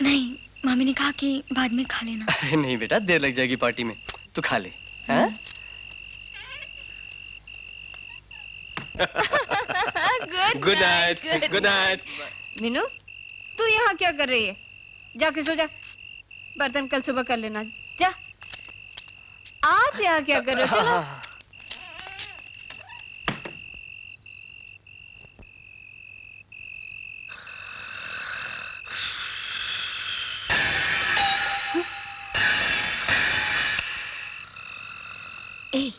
[SPEAKER 6] नहीं, मामी ने कहा कि बाद में खा लेना।
[SPEAKER 17] अरे नहीं बेटा, देर लग जाएगी पार्टी में, तू खा ले। हाँ?
[SPEAKER 2] Good
[SPEAKER 17] night. Good night.
[SPEAKER 2] Meenu, तू यहाँ क्या कर रही है? जाके सो जा, बर्तन कल सुबह कर लेना। जा। आप यहाँ क्या कर रहे हो? चलो।
[SPEAKER 3] ए,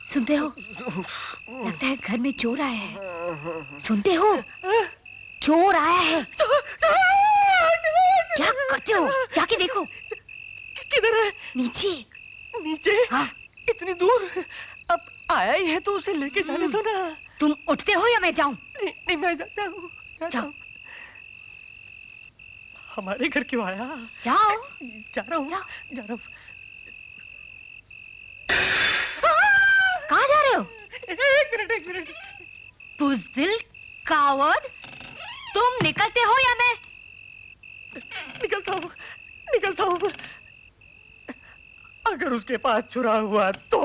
[SPEAKER 3] सुनते हो? लगता है घर में चोर आया है। सुनते हो? चोर आया है। क्या करते हो? जाके देखो।
[SPEAKER 17] किधर है?
[SPEAKER 3] नीचे।
[SPEAKER 17] नीचे? हाँ। इतनी दूर? अब आया ही है तो उसे लेके जाने दो ना।
[SPEAKER 3] तुम उठते हो या मैं जाऊं?
[SPEAKER 17] नहीं, मैं जाता हूँ।
[SPEAKER 3] जाओ।
[SPEAKER 17] हमारे घर क्यों आया?
[SPEAKER 3] जाओ।
[SPEAKER 17] जा रहा हूँ। जा रहा हूँ।
[SPEAKER 3] कहाँ जा रहे हो?
[SPEAKER 17] एक मिनट।
[SPEAKER 3] बुज़दिल, कावड़, तुम निकलते हो या मैं?
[SPEAKER 17] निकलता हूँ। अगर उसके पास चुरा हुआ तो?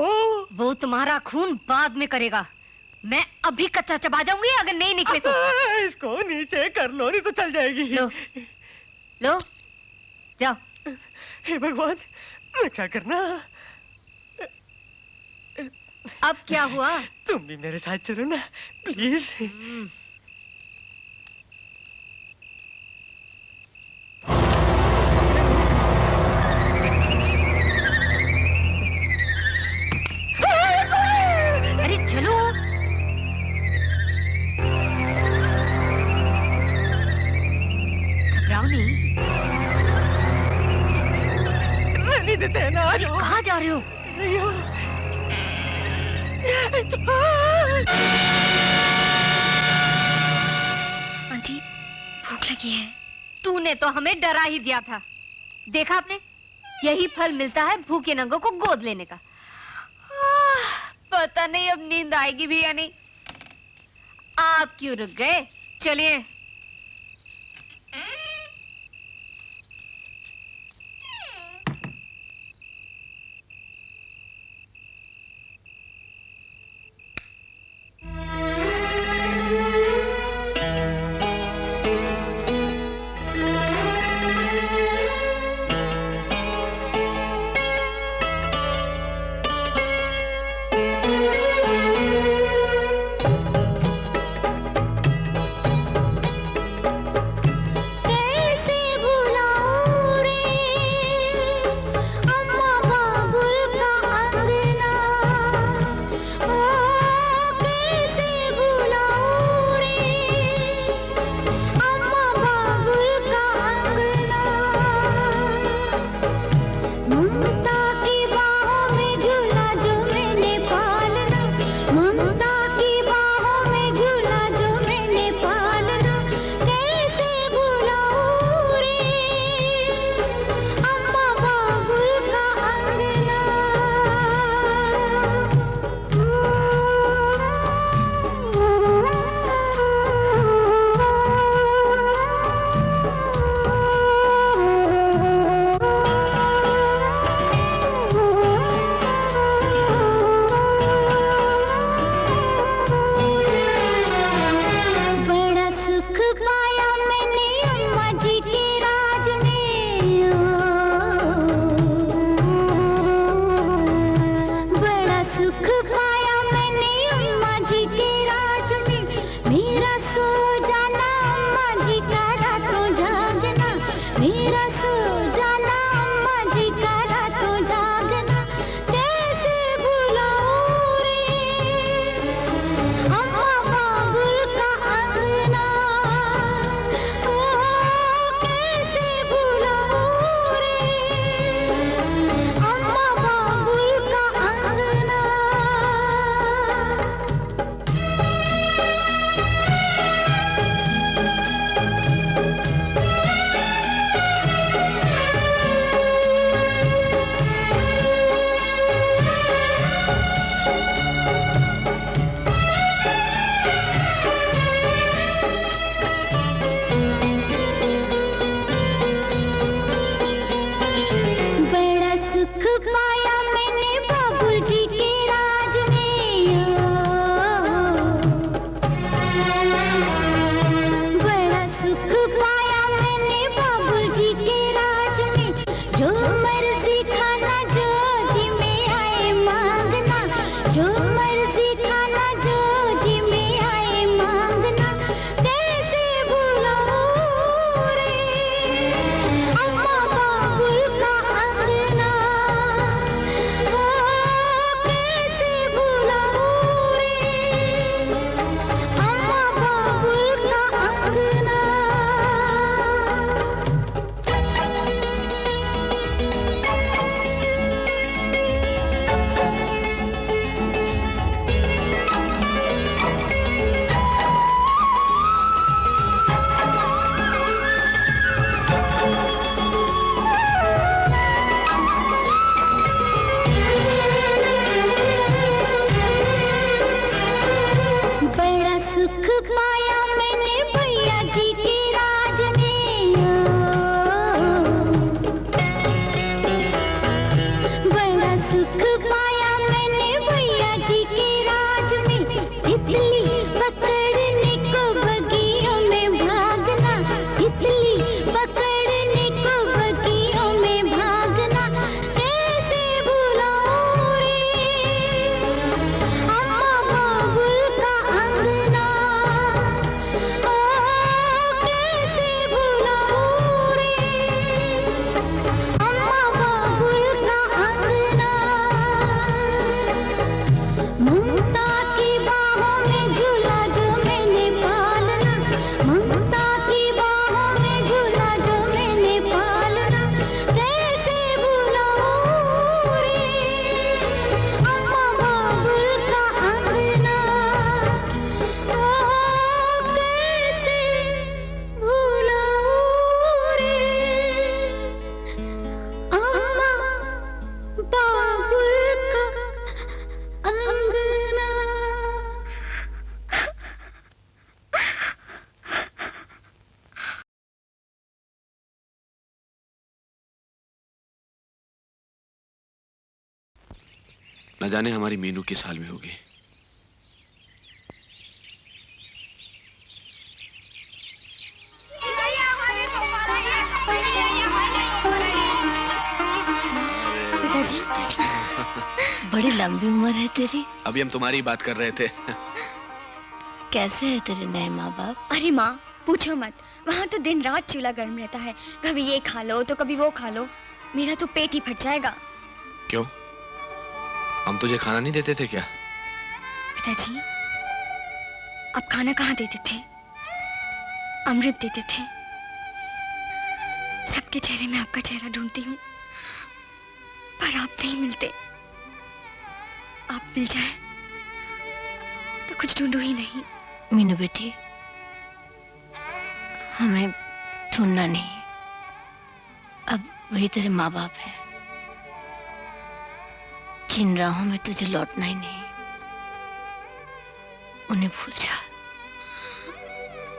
[SPEAKER 3] वो तुम्हारा खून बाद में करेगा। मैं अभी कच्चा चबा जाऊंगी अगर नहीं निकले तो।
[SPEAKER 17] इसको नीचे कर लो, नहीं तो चल जाएगी।
[SPEAKER 3] लो, जाओ।
[SPEAKER 17] हे भगवान, रक्षा करना।
[SPEAKER 3] अब क्या हुआ?
[SPEAKER 17] तुम भी मेरे साथ चलो ना प्लीज।
[SPEAKER 3] अरे चलो। घबराओ नहीं।
[SPEAKER 17] नहीं देते ना।
[SPEAKER 3] कहाँ जा रहे हो?
[SPEAKER 6] आंटी, भूख लगी है।
[SPEAKER 2] तूने तो हमें डरा ही दिया था। देखा आपने, यही फल मिलता है भूखे नंगों को गोद लेने का। पता नहीं अब नींद आएगी भी या नहीं। आप क्यों रुक गए? चलिए।
[SPEAKER 7] न जाने हमारी मीनू किस हाल में होगी।
[SPEAKER 3] पिताजी, बड़ी लंबी उम्र है तेरी।
[SPEAKER 7] अभी हम तुम्हारी बात कर रहे थे।
[SPEAKER 3] कैसे है तेरे नए माँ बाप?
[SPEAKER 6] अरे माँ पूछो मत, वहाँ तो दिन रात चूल्हा गर्म रहता है। कभी ये खा लो तो कभी वो खा लो, मेरा तो पेट ही फट जाएगा।
[SPEAKER 7] क्यों, हम तुझे खाना नहीं देते थे क्या?
[SPEAKER 6] पिताजी, आप खाना कहाँ देते थे, अमृत देते थे। सबके चेहरे में आपका चेहरा ढूंढती हूँ, पर आप नहीं मिलते। आप मिल जाए तो कुछ ढूंढू ही नहीं।
[SPEAKER 3] मीनू बेटी, हमें ढूंढना नहीं, अब वही तेरे माँ बाप है। जिन राहों में तुझे लौटना ही नहीं, उन्हें भूल जा।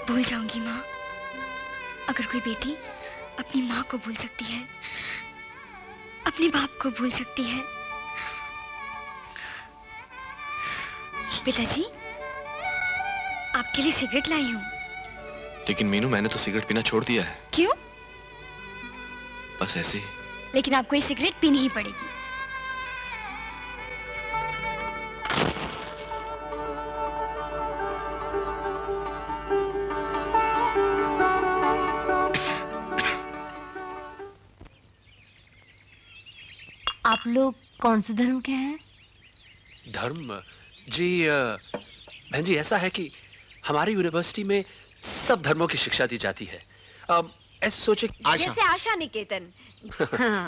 [SPEAKER 6] भूल जाऊंगी माँ। अगर कोई बेटी अपनी माँ को भूल सकती है, अपने बाप को भूल सकती है। पिताजी, आपके लिए सिगरेट लाई हूँ।
[SPEAKER 7] लेकिन मीनू, मैंने तो सिगरेट पीना छोड़ दिया है।
[SPEAKER 6] क्यों?
[SPEAKER 7] बस ऐसे ही।
[SPEAKER 6] लेकिन आपको ये सिगरेट पीनी ही पड़ेगी।
[SPEAKER 3] आप लोग कौन से धर्म के हैं?
[SPEAKER 19] धर्म जी, बहन जी, ऐसा है कि हमारी यूनिवर्सिटी में सब धर्मों की शिक्षा दी जाती है। ऐसे सोचे
[SPEAKER 16] जैसे आशा निकेतन।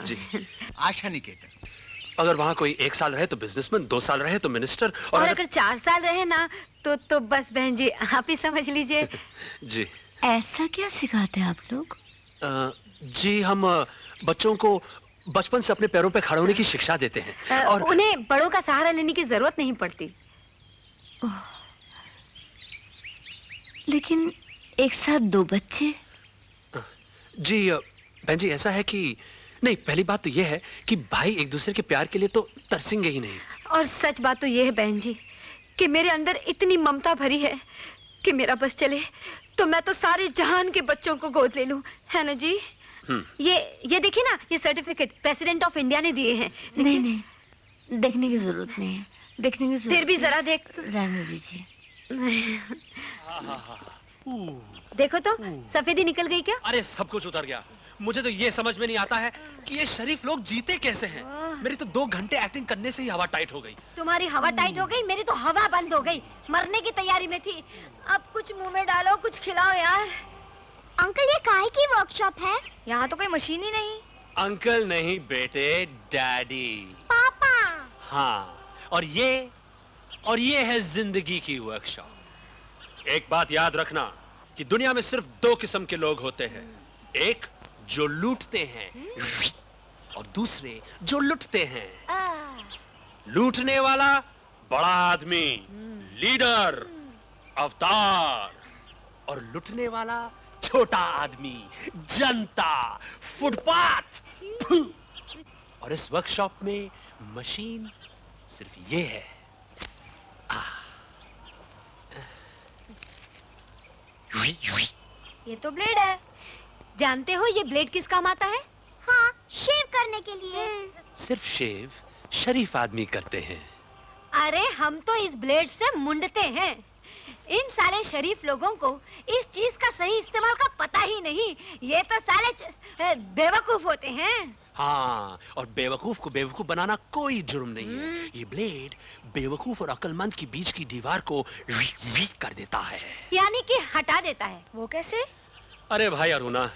[SPEAKER 19] जी, आशा निकेतन। अगर वहाँ कोई 1 साल रहे तो बिजनेसमैन, 2 साल रहे तो मिनिस्टर,
[SPEAKER 16] और अगर 4 साल रहे ना तो बस बहन जी आप ही समझ लीजिए।
[SPEAKER 19] जी।
[SPEAKER 3] ऐसा क्या सिखाते हैं आप लोग?
[SPEAKER 19] जी, हम बच्चों को बचपन से अपने पैरों पे खड़े होने की शिक्षा देते हैं और
[SPEAKER 16] उन्हें बड़ों का सहारा लेने की जरूरत नहीं पड़ती।
[SPEAKER 3] लेकिन एक साथ 2 बच्चे?
[SPEAKER 19] जी बहन जी, ऐसा है कि नहीं, पहली बात तो यह है कि भाई एक दूसरे के प्यार के लिए तो तरसेंगे ही नहीं।
[SPEAKER 16] और सच बात तो यह है बहन जी कि मेरे अंदर इतनी ममता भरी है कि मेरा बस चले तो मैं तो सारे जहान के बच्चों को गोद ले लूं, है ना जी? ये देखिए ना, ये सर्टिफिकेट प्रेसिडेंट ऑफ इंडिया ने दिए हैं।
[SPEAKER 3] नहीं नहीं, देखने की जरूरत नहीं है, देखने की जरूरत।
[SPEAKER 16] फिर भी जरा देख।
[SPEAKER 3] रहने दीजिए।
[SPEAKER 16] देखो तो सफेदी निकल गई क्या?
[SPEAKER 19] अरे सब कुछ उतर गया। मुझे तो ये समझ में नहीं आता है कि ये शरीफ लोग जीते कैसे हैं। मेरी तो 2 घंटे एक्टिंग करने से ही हवा टाइट हो गई।
[SPEAKER 16] तुम्हारी हवा टाइट हो गई, मेरी तो हवा बंद हो गई। मरने की तैयारी में थी। अब कुछ मुंह में डालो, कुछ खिलाओ यार।
[SPEAKER 6] अंकल, ये काहे की वर्कशॉप है?
[SPEAKER 16] यहाँ तो कोई मशीन ही नहीं।
[SPEAKER 19] अंकल नहीं बेटे, डैडी।
[SPEAKER 6] पापा।
[SPEAKER 19] हाँ, और ये है जिंदगी की वर्कशॉप। एक बात याद रखना कि दुनिया में सिर्फ 2 किस्म के लोग होते हैं, एक जो लूटते हैं और दूसरे जो लुटते हैं। लूटने वाला बड़ा आदमी, लीडर, अवतार, और लुटने वाला छोटा आदमी, जनता, फुटपाथ। और इस वर्कशॉप में मशीन सिर्फ ये है।
[SPEAKER 16] ये तो ब्लेड है। जानते हो ये ब्लेड किस काम आता है?
[SPEAKER 6] हाँ, शेव करने के लिए।
[SPEAKER 19] सिर्फ शेव शरीफ आदमी करते हैं।
[SPEAKER 16] अरे हम तो इस ब्लेड से मुंडते हैं। इन सारे शरीफ लोगों को इस चीज का सही इस्तेमाल का पता ही नहीं। ये तो साले बेवकूफ होते हैं।
[SPEAKER 19] हाँ, और बेवकूफ को बेवकूफ बनाना कोई जुर्म नहीं है। ये ब्लेड बेवकूफ और अक्लमंद के बीच की दीवार को वीक कर देता है,
[SPEAKER 16] यानी कि हटा देता है। वो कैसे?
[SPEAKER 19] अरे भाई अरुणा,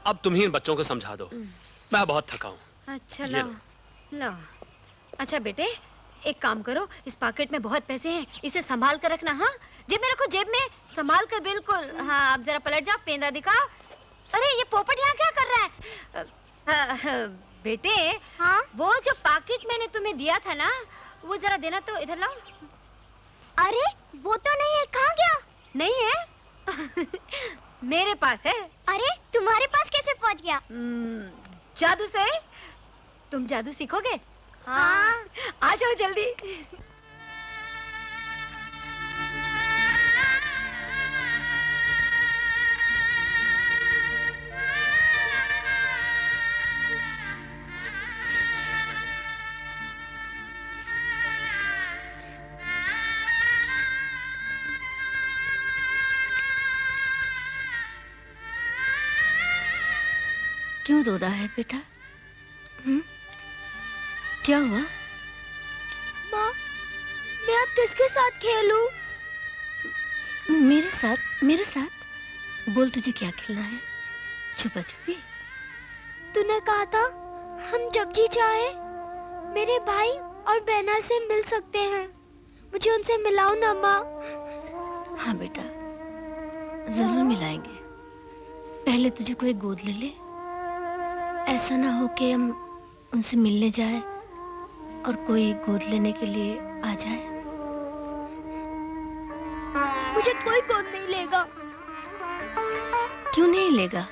[SPEAKER 19] अब तुम ही इन बच्चों को समझा दो, मैं बहुत थका हूँ।
[SPEAKER 16] अच्छा लो। अच्छा बेटे, एक काम करो, इस पॉकेट में बहुत पैसे हैं, इसे संभाल कर रखना। हाँ, जेब में रखो, जेब में संभाल कर, बिल्कुल। हाँ, अब जरा पलट जा, पेंदा दिखा। अरे ये पोपट यहाँ क्या कर रहा है? बेटे, हाँ? वो जो पॉकेट मैंने तुम्हें दिया था ना, वो जरा देना तो, इधर लाओ।
[SPEAKER 6] अरे वो तो नहीं है, कहाँ गया?
[SPEAKER 16] नहीं है? मेरे पास है।
[SPEAKER 6] अरे तुम्हारे पास कैसे पहुँच गया?
[SPEAKER 16] जादू से। तुम जादू सीखोगे? हाँ आ जाओ जल्दी।
[SPEAKER 3] क्यों रो रहा है बेटा? क्या हुआ?
[SPEAKER 6] माँ, मैं अब किसके साथ खेलूं?
[SPEAKER 3] मेरे साथ? मेरे साथ? बोल तुझे क्या खेलना है? छुपा छुपी?
[SPEAKER 6] तूने कहा था हम जब जी चाहे मेरे भाई और बहना से मिल सकते हैं। मुझे उनसे मिलाओ ना माँ।
[SPEAKER 3] हाँ बेटा, जरूर मिलाएंगे। पहले तुझे कोई गोद ले ले। ऐसा ना हो कि हम उनसे मिलने जाए और कोई गोद लेने के लिए आ जाए।
[SPEAKER 6] मुझे कोई गोद नहीं लेगा।
[SPEAKER 3] क्यों नहीं लेगा?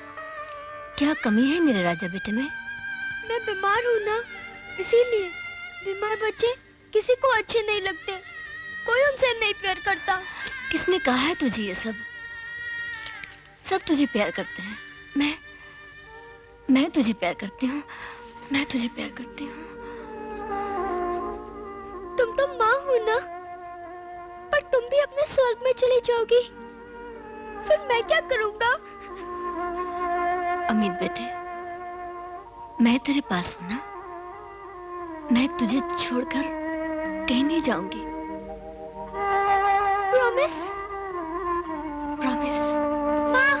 [SPEAKER 3] क्या कमी है मेरे राजा बेटे में?
[SPEAKER 6] मैं बीमार हूँ ना, इसीलिए। बीमार बच्चे किसी को अच्छे नहीं लगते, कोई उनसे नहीं प्यार करता।
[SPEAKER 3] किसने कहा है तुझे ये सब? सब तुझे प्यार करते हैं। मैं तुझे प्यार करती हूँ। मैं तुझे प्यार करती हूँ।
[SPEAKER 6] तुम तो माँ हो ना, पर तुम भी अपने स्वर्ग में चली जाओगी, फिर मैं क्या करूँगा?
[SPEAKER 3] अमित बेटे, मैं तेरे पास हूँ ना। मैं तुझे छोड़कर कहीं नहीं जाऊंगी।
[SPEAKER 6] प्रॉमिस?
[SPEAKER 3] प्रॉमिस।
[SPEAKER 6] माँ।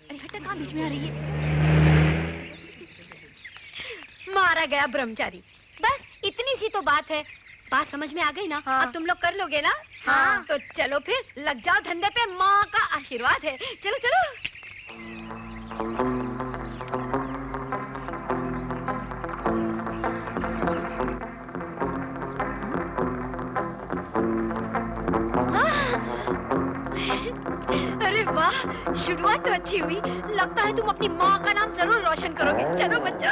[SPEAKER 16] अरे हटा, कहाँ बीच में आ रही है? मारा गया ब्रह्मचारी। बस इतनी सी तो बात है। बात समझ में आ गई ना? हाँ। अब तुम लोग कर लोगे ना? हाँ। तो चलो फिर लग जाओ धंधे पे, माँ का आशीर्वाद है। चलो चलो। अरे वाह, शुरुआत तो अच्छी हुई। लगता है तुम अपनी माँ का नाम जरूर रोशन करोगे। चलो बच्चों।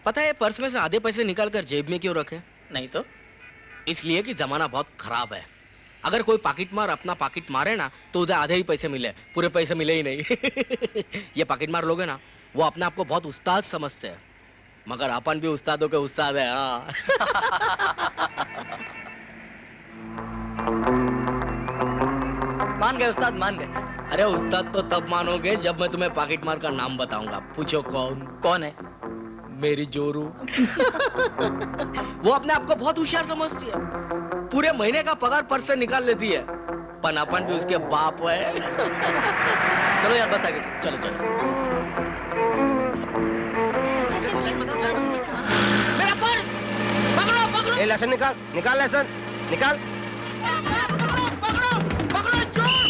[SPEAKER 5] पता है पर्स में से आधे पैसे निकाल कर जेब में क्यों रखे?
[SPEAKER 13] नहीं तो?
[SPEAKER 5] इसलिए कि जमाना बहुत खराब है। अगर कोई पाकिट मार अपना पाकिट मारे ना तो उधर आधे ही पैसे मिले, पूरे पैसे मिले ही नहीं। ये पाकिट मार लोगे ना, वो अपने आप को बहुत उस्ताद समझते हैं, मगर अपन भी उस्तादों के उस्ताद है। हाँ।
[SPEAKER 13] मान गए उस्ताद, मान गए।
[SPEAKER 5] अरे उस्ताद तो तब मानोगे जब मैं तुम्हें पाकिट मार का नाम बताऊंगा। पूछो कौन?
[SPEAKER 13] कौन है?
[SPEAKER 5] मेरी जोरू। वो अपने आप को बहुत होशियार समझती है, पूरे महीने का पगार पर्स से निकाल लेती है। पनापन भी उसके बाप है।
[SPEAKER 13] चलो यार बस आगे चलो चलो।
[SPEAKER 5] मेरा पर्स पकड़ो पकड़ो।
[SPEAKER 20] ए लहसुन निकाल, निकाल लहसुन निकाल।
[SPEAKER 5] पकड़ो पकड़ो चोर।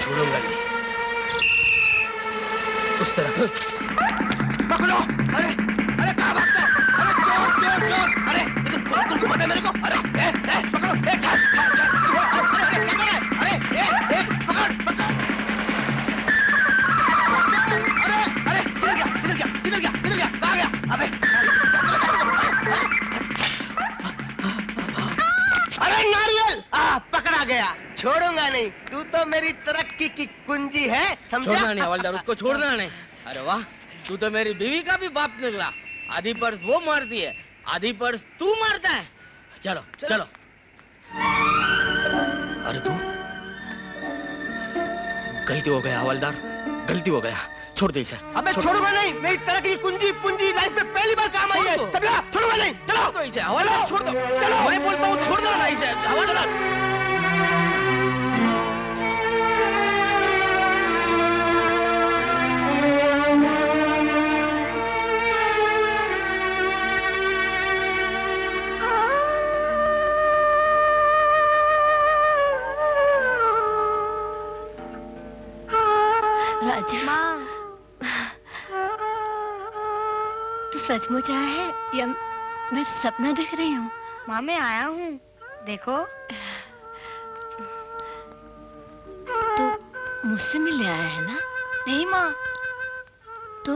[SPEAKER 20] छोड़ूंगा नहीं। उस तरफ पकड़ो। अरे अरे कहाँ भागता? अरे चोर चोर चोर। अरे तू कौन घुमाता है मेरे को? अरे पकड़ो। अरे क्या कर रहा है? अरे पकड़ पकड़। अरे अरे किधर गया किधर गया किधर गया किधर गया? कहाँ गया? अबे नहीं, तू तो मेरी तरक्की की कुंजी है, समझा?
[SPEAKER 5] छोड़ना नहीं हवलदार, उसको छोड़ना नहीं। अरे वाह, तू तो मेरी बीवी का भी बाप निकला। आधी पर्स वो मारती है, आधी पर्स तू मारता है। चलो चलो। अरे तू, गलती हो गया हवलदार, गलती हो गया, छोड़ दे इसे।
[SPEAKER 20] अबे छोड़ूंगा नहीं, मेरी तरक्की की कुंजी पूंजी लाइफ में पहली बार काम आई है, तबला छोड़ूंगा नहीं। चलो
[SPEAKER 5] तो इसे हवलदार, छोड़ दो। चलो मैं बोलता हूँ छोड़ दो ना इसे हवलदार।
[SPEAKER 3] राजू, तू सचमुच आया है या मैं सपना देख रही हूँ?
[SPEAKER 12] माँ मैं आया हूँ, देखो।
[SPEAKER 3] तू मुझसे मिलने आया है ना?
[SPEAKER 12] नहीं माँ,
[SPEAKER 3] तो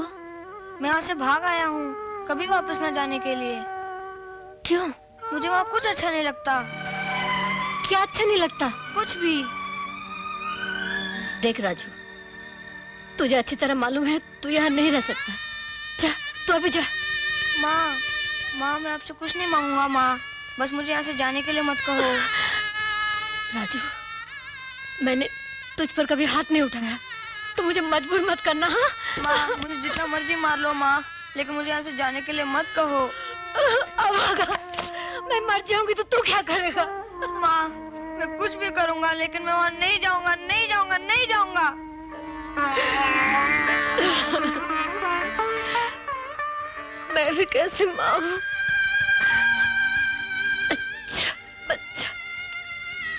[SPEAKER 12] मैं यहाँ से भाग आया हूँ, कभी वापस न जाने के लिए।
[SPEAKER 3] क्यों?
[SPEAKER 12] मुझे वहाँ कुछ अच्छा नहीं लगता।
[SPEAKER 3] क्या अच्छा नहीं लगता?
[SPEAKER 12] कुछ भी।
[SPEAKER 3] देख राजू, तुझे अच्छी तरह मालूम है तू यहाँ नहीं रह सकता। जा, तू अभी जा।
[SPEAKER 12] माँ मैं आपसे कुछ नहीं मांगूंगा माँ, बस मुझे यहाँ से जाने के लिए मत कहो।
[SPEAKER 3] राजू, मैंने तुझ पर कभी हाथ नहीं उठाया, तू मुझे मजबूर मत करना। हाँ
[SPEAKER 12] माँ, मुझे जितना मर्जी मार लो माँ, लेकिन मुझे यहाँ से जाने के लिए मत कहो।
[SPEAKER 3] मैं मर जाऊंगी तो तू क्या करेगा?
[SPEAKER 12] माँ मैं कुछ भी करूंगा, लेकिन मैं वहाँ नहीं जाऊंगा, नहीं जाऊंगा, नहीं जाऊंगा।
[SPEAKER 3] मैं भी कैसे माँ हूँ? अच्छा बच्चा,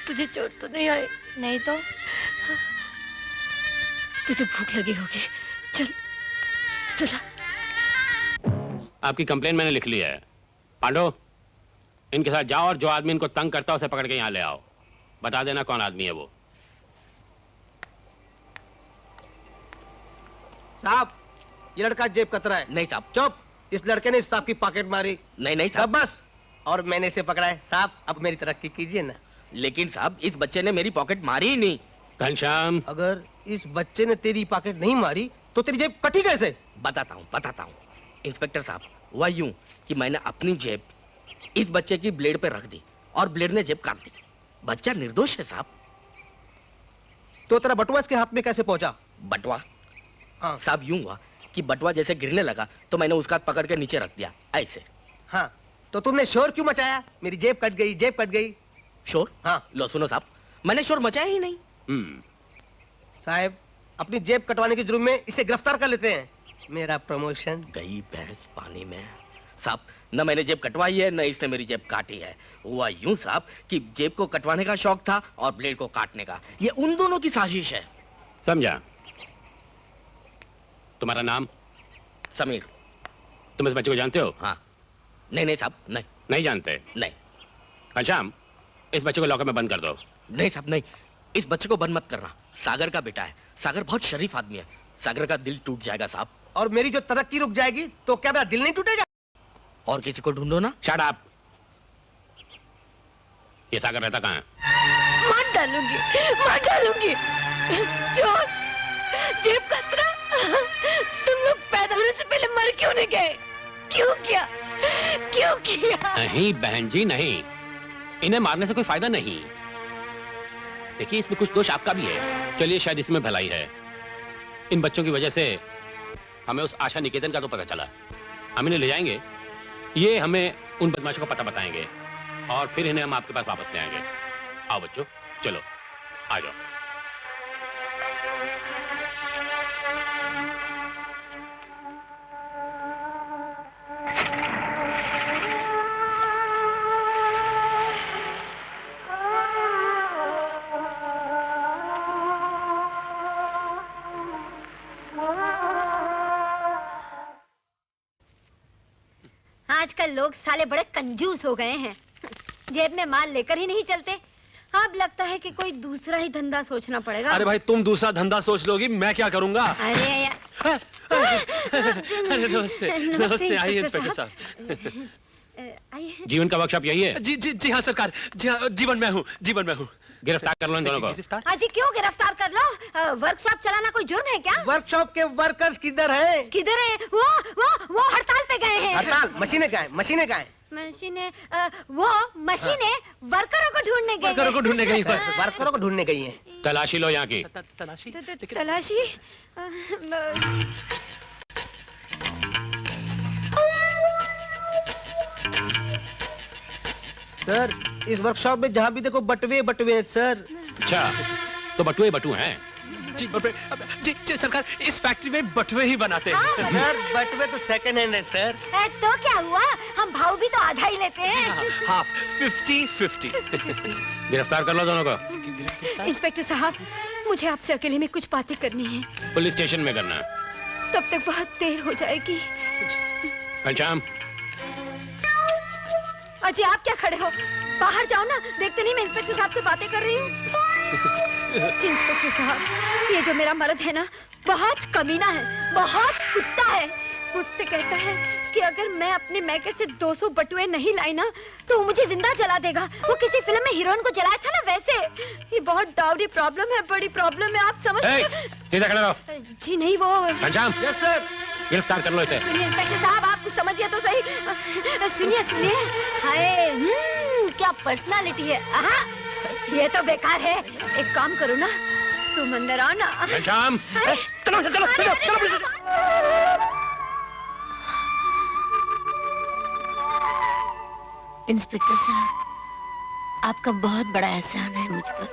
[SPEAKER 3] तुझे चोट तो नहीं आई?
[SPEAKER 12] नहीं तो।
[SPEAKER 3] तुझे भूख लगी होगी, चल चला।
[SPEAKER 19] आपकी कंप्लेन मैंने लिख ली है। पांडो, इनके साथ जाओ और जो आदमी इनको तंग करता है उसे पकड़ के यहाँ ले आओ। बता देना कौन आदमी है वो।
[SPEAKER 20] साहब, ये लड़का जेब कतरा है।
[SPEAKER 5] नहीं साहब।
[SPEAKER 20] चुप, इस लड़के ने साहब की पॉकेट मारी।
[SPEAKER 5] नहीं नहीं साहब।
[SPEAKER 20] बस, और मैंने इसे पकड़ा है। साहब अब मेरी तरक्की कीजिए ना।
[SPEAKER 5] लेकिन साहब इस बच्चे ने मेरी पॉकेट मारी ही नहीं।
[SPEAKER 19] घनश्याम,
[SPEAKER 20] अगर इस बच्चे ने तेरी पॉकेट नहीं मारी तो तेरी जेब कटी कैसे?
[SPEAKER 5] बताता हूँ। इंस्पेक्टर साहब, हुआ यूं कि मैंने अपनी जेब इस बच्चे की ब्लेड पे रख दी और ब्लेड ने जेब काट दी। बच्चा निर्दोष है साहब।
[SPEAKER 20] तो तेरा बटुआ इसके हाथ में कैसे पहुंचा?
[SPEAKER 5] बटुआ? हाँ साहब, यूं हुआ कि बटुआ जैसे गिरने लगा तो मैंने उसका हाथ पकड़ के नीचे रख दिया, ऐसे।
[SPEAKER 20] हाँ, तो तुमने शोर क्यों मचाया? मेरी जेब कट गई, जेब कट गई।
[SPEAKER 5] शोर?
[SPEAKER 20] हाँ।
[SPEAKER 5] लो सुनो साहब, मैंने शोर मचाया ही नहीं।
[SPEAKER 20] साहब, अपनी जेब कटवाने के जुर्म में इसे गिरफ्तार कर लेते हैं। मेरा प्रमोशन।
[SPEAKER 5] गई भैंस पानी में। साहब, न मैंने जेब कटवाई है न इसने मेरी जेब काटी है। हुआ यूं साहब कि जेब को कटवाने का शौक था और ब्लेड को काटने का। ये उन दोनों की साजिश है।
[SPEAKER 19] समझा? तुम्हारा नाम?
[SPEAKER 5] समीर।
[SPEAKER 19] तुम इस बच्चे को जानते हो?
[SPEAKER 5] हाँ। नहीं साहब, नहीं
[SPEAKER 19] जानते?
[SPEAKER 5] नहीं।
[SPEAKER 19] घनश्याम, इस बच्चे को लॉकर में बंद कर दो।
[SPEAKER 5] नहीं साहब नहीं, इस बच्चे को बंद मत करना। सागर का बेटा है, सागर बहुत शरीफ आदमी है, सागर का दिल टूट जाएगा साहब।
[SPEAKER 20] और मेरी जो तरक्की रुक जाएगी तो क्या मेरा दिल नहीं टूटेगा?
[SPEAKER 5] और किसी को ढूंढो ना।
[SPEAKER 19] Shut up. ये सागर रहता कहाँ है?
[SPEAKER 3] मार डालूंगी। चोर, जेब कतरा, तुम लोग पैदा होने से पहले मर क्यों नहीं गए? क्यों किया?
[SPEAKER 19] नहीं बहन जी, नहीं। इन्हें मारने से कोई फायदा नहीं। देखिए, इसमें कुछ दोष आपका भी है। चलिए, शायद इसमें भलाई है। इन बच्चों की वजह से हमें उस आशा निकेतन का तो पता चला। हम इन्हें ले जाएंगे, ये हमें उन बदमाशों का पता बताएंगे और फिर इन्हें हम आपके पास वापस ले आएंगे। आओ बच्चों, चलो आ जाओ।
[SPEAKER 16] आजकल लोग साले बड़े कंजूस हो गए हैं, जेब में माल लेकर ही नहीं चलते। अब लगता है कि कोई दूसरा ही धंधा सोचना पड़ेगा।
[SPEAKER 19] अरे भाई, तुम दूसरा धंधा सोच लोगी, मैं क्या करूंगा?
[SPEAKER 16] अरे यार।
[SPEAKER 19] अरे नमस्ते, आइए इंस्पेक्टर साहब। जीवन का वर्कशॉप यही है?
[SPEAKER 7] जी हाँ सरकार, जी हाँ, जीवन में हूँ।
[SPEAKER 21] गिरफ्तार कर लो इन दोनों को।
[SPEAKER 16] हाँ जी, क्यों गिरफ्तार कर लो? वर्कशॉप चलाना कोई जुर्म है क्या?
[SPEAKER 5] वर्कशॉप के वर्कर्स किधर हैं?
[SPEAKER 16] किधर है? वो हड़ताल पे गए हैं।
[SPEAKER 5] हड़ताल? मशीनें कहाँ हैं? मशीनें कहाँ हैं?
[SPEAKER 16] मशीनें वर्करों को ढूंढने गई।
[SPEAKER 5] वर्करों को ढूंढने गई हैं। वर्करों को ढूंढने गई हैं।
[SPEAKER 21] तलाशी लो यहाँ की।
[SPEAKER 5] तलाशी?
[SPEAKER 16] तलाशी?
[SPEAKER 5] सर, इस वर्कशॉप में जहाँ भी देखो बटुए बटुए हैं सर।
[SPEAKER 21] अच्छा, तो बटुए बटुए हैं?
[SPEAKER 13] जी जी सरकार, इस फैक्ट्री में बटुए ही बनाते हैं।
[SPEAKER 5] सर, बटुए तो सेकंड हैंड है सर।
[SPEAKER 16] तो क्या हुआ? हम भाव भी तो आधा ही लेते हैं।
[SPEAKER 13] हाफ 50-50।
[SPEAKER 21] गिरफ्तार कर लो दोनों को।
[SPEAKER 16] इंस्पेक्टर साहब, मुझे आपसे अकेले में कुछ बातें करनी है।
[SPEAKER 21] पुलिस स्टेशन में करना।
[SPEAKER 16] तब तक बहुत देर हो जाएगी।
[SPEAKER 21] घनश्याम।
[SPEAKER 16] अजय, आप क्या खड़े हो? बाहर जाओ ना, देखते नहीं मैं इंस्पेक्टर साहब से बातें कर रही हूँ। इंस्पेक्टर साहब, ये जो मेरा मर्द है ना, बहुत कमीना है, बहुत कुत्ता है। मुझसे कहता है कि अगर मैं अपने मैके से 200 बटुए नहीं लाई ना, तो वो मुझे जिंदा जला देगा। वो किसी फिल्म में हीरोइन को जलाया था ना, वैसे। ये बहुत डाउडी प्रॉब्लम है, बड़ी प्रॉब्लम है, आप समझते?
[SPEAKER 21] सीधा खड़े रहो।
[SPEAKER 16] जी नहीं, वो
[SPEAKER 21] घनश्याम।
[SPEAKER 5] Yes sir.
[SPEAKER 21] गिरफ्तार कर लो इसे।
[SPEAKER 16] सुनिए इंस्पेक्टर साहब, आप कुछ समझिए तो सही। सुनिए सुनिए, हाय, क्या पर्सनालिटी है। ये तो बेकार है। एक काम करो ना, तुम अंदर आओ ना।
[SPEAKER 21] घनश्याम।
[SPEAKER 5] चलो चलो चलो चलो।
[SPEAKER 3] इंस्पेक्टर साहब, आपका बहुत बड़ा एहसान है मुझ पर।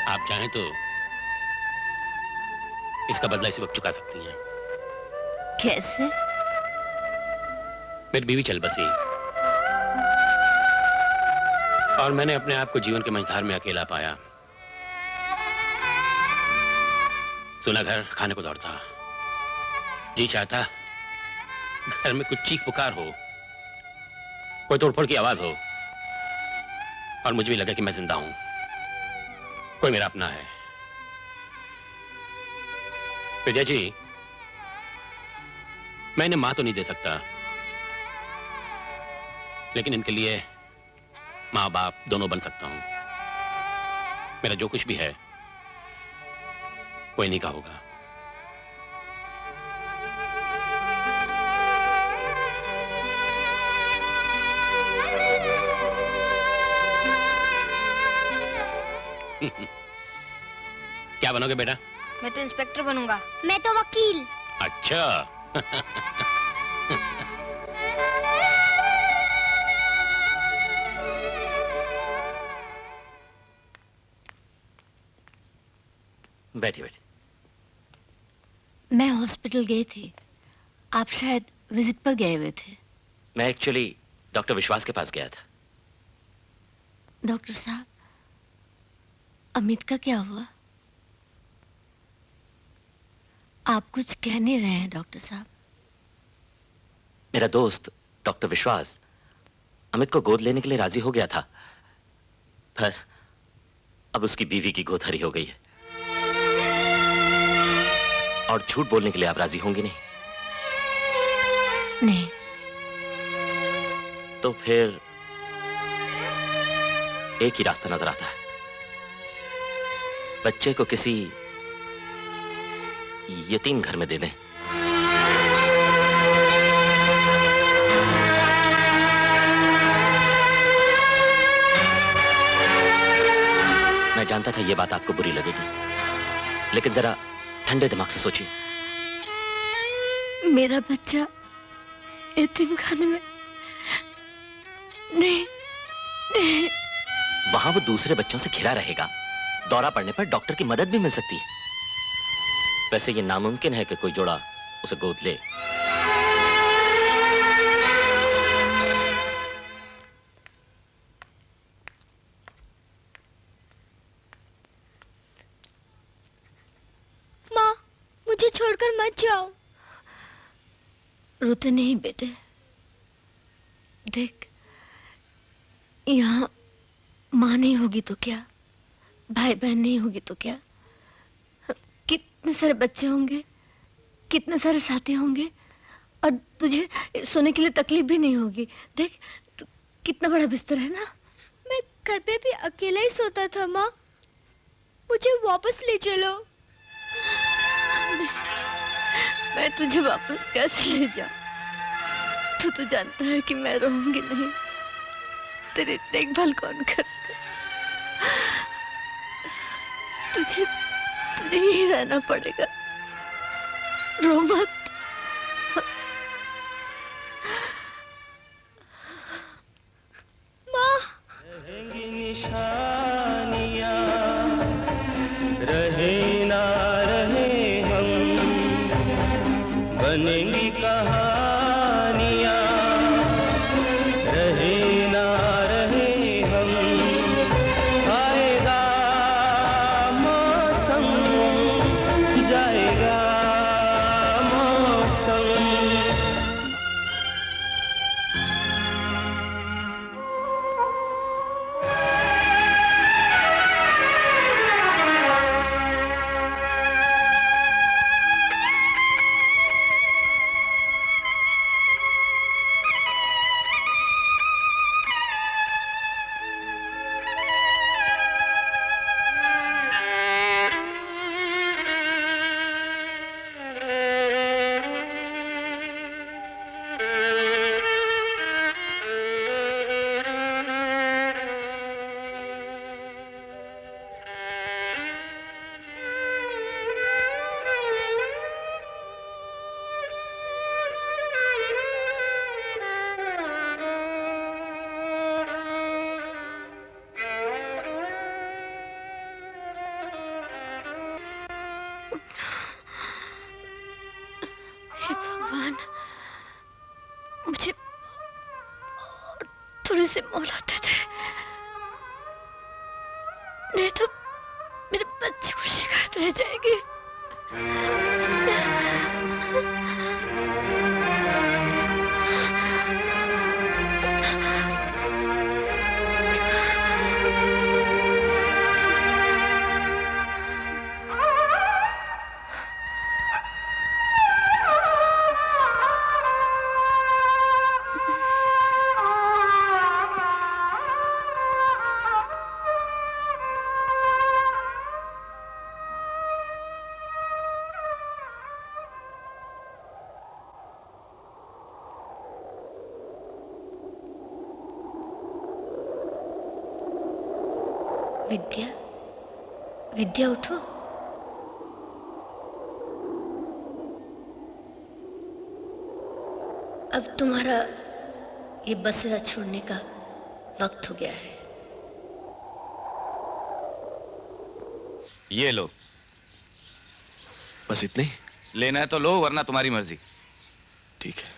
[SPEAKER 21] आप चाहें तो इसका बदला इसी वक्त चुका सकती हैं।
[SPEAKER 3] कैसे?
[SPEAKER 21] मेरी बीवी चल बसी और मैंने अपने आप को जीवन के मझधार में अकेला पाया। सुना घर खाने को दौड़ता, जी चाहता घर में कुछ चीख पुकार हो, कोई तोड़फोड़ की आवाज हो, और मुझे भी लगा कि मैं जिंदा हूं, कोई मेरा अपना है। विजय जी, मैं इन्हें मां तो नहीं दे सकता, लेकिन इनके लिए माँ बाप दोनों बन सकता हूं। मेरा जो कुछ भी है वो इन्हीं का होगा। क्या बनोगे बेटा?
[SPEAKER 12] मैं तो इंस्पेक्टर बनूंगा। मैं तो वकील।
[SPEAKER 21] अच्छा।
[SPEAKER 4] बैठिए बैठिए।
[SPEAKER 3] मैं हॉस्पिटल गई थी, आप शायद विजिट पर गए हुए थे।
[SPEAKER 4] मैं एक्चुअली डॉक्टर विश्वास के पास गया था।
[SPEAKER 3] डॉक्टर साहब, अमित का क्या हुआ? आप कुछ कह नहीं रहे हैं डॉक्टर साहब।
[SPEAKER 4] मेरा दोस्त डॉक्टर विश्वास अमित को गोद लेने के लिए राजी हो गया था, पर अब उसकी बीवी की गोद हरी हो गई है। और झूठ बोलने के लिए आप राजी होंगी नहीं?
[SPEAKER 3] नहीं।
[SPEAKER 4] तो फिर एक ही रास्ता नजर आता है, बच्चे को किसी यतीम घर में दे दें। मैं जानता था ये बात आपको बुरी लगेगी, लेकिन जरा ठंडे दिमाग से सोचिए।
[SPEAKER 3] मेरा बच्चा यतीम खाने में नहीं, नहीं।
[SPEAKER 4] वहां वो दूसरे बच्चों से घिरा रहेगा, दौरा पड़ने पर डॉक्टर की मदद भी मिल सकती है। वैसे ये नामुमकिन है कि कोई जोड़ा उसे गोद ले।
[SPEAKER 6] माँ, मुझे छोड़कर मत जाओ।
[SPEAKER 3] रोते नहीं बेटे, देख यहाँ माँ नहीं होगी तो क्या, भाई बहन नहीं होगी तो क्या, कितने सारे बच्चे होंगे, कितने सारे साथी होंगे, और तुझे सोने के लिए तकलीफ भी नहीं होगी। देख कितना बड़ा बिस्तर है ना।
[SPEAKER 6] घर पे भी अकेला ही सोता था माँ, मुझे वापस ले चलो।
[SPEAKER 3] मैं तुझे वापस कैसे ले जाऊं? तू तो जानता है कि मैं रहूंगी नहीं, तेरी देखभाल कौन करेगा? तुझे ही रहना पड़ेगा। रो मत।
[SPEAKER 11] रहेंगी निशानियां, रहे ना रहे हम, बनेंगी कहानियां, रहे ना रहे हम, आएगा मौसम, जाएगा मौसम।
[SPEAKER 3] मुझे थोड़े से मोहलत दे, नहीं तो मेरे बच्चे को शिकायत रह जाएगी। विद्या, विद्या उठो। अब तुम्हारा ये बसेरा छोड़ने का वक्त हो गया है।
[SPEAKER 1] ये लो।
[SPEAKER 7] बस इतने?
[SPEAKER 1] लेना है तो लो, वरना तुम्हारी मर्जी।
[SPEAKER 7] ठीक है।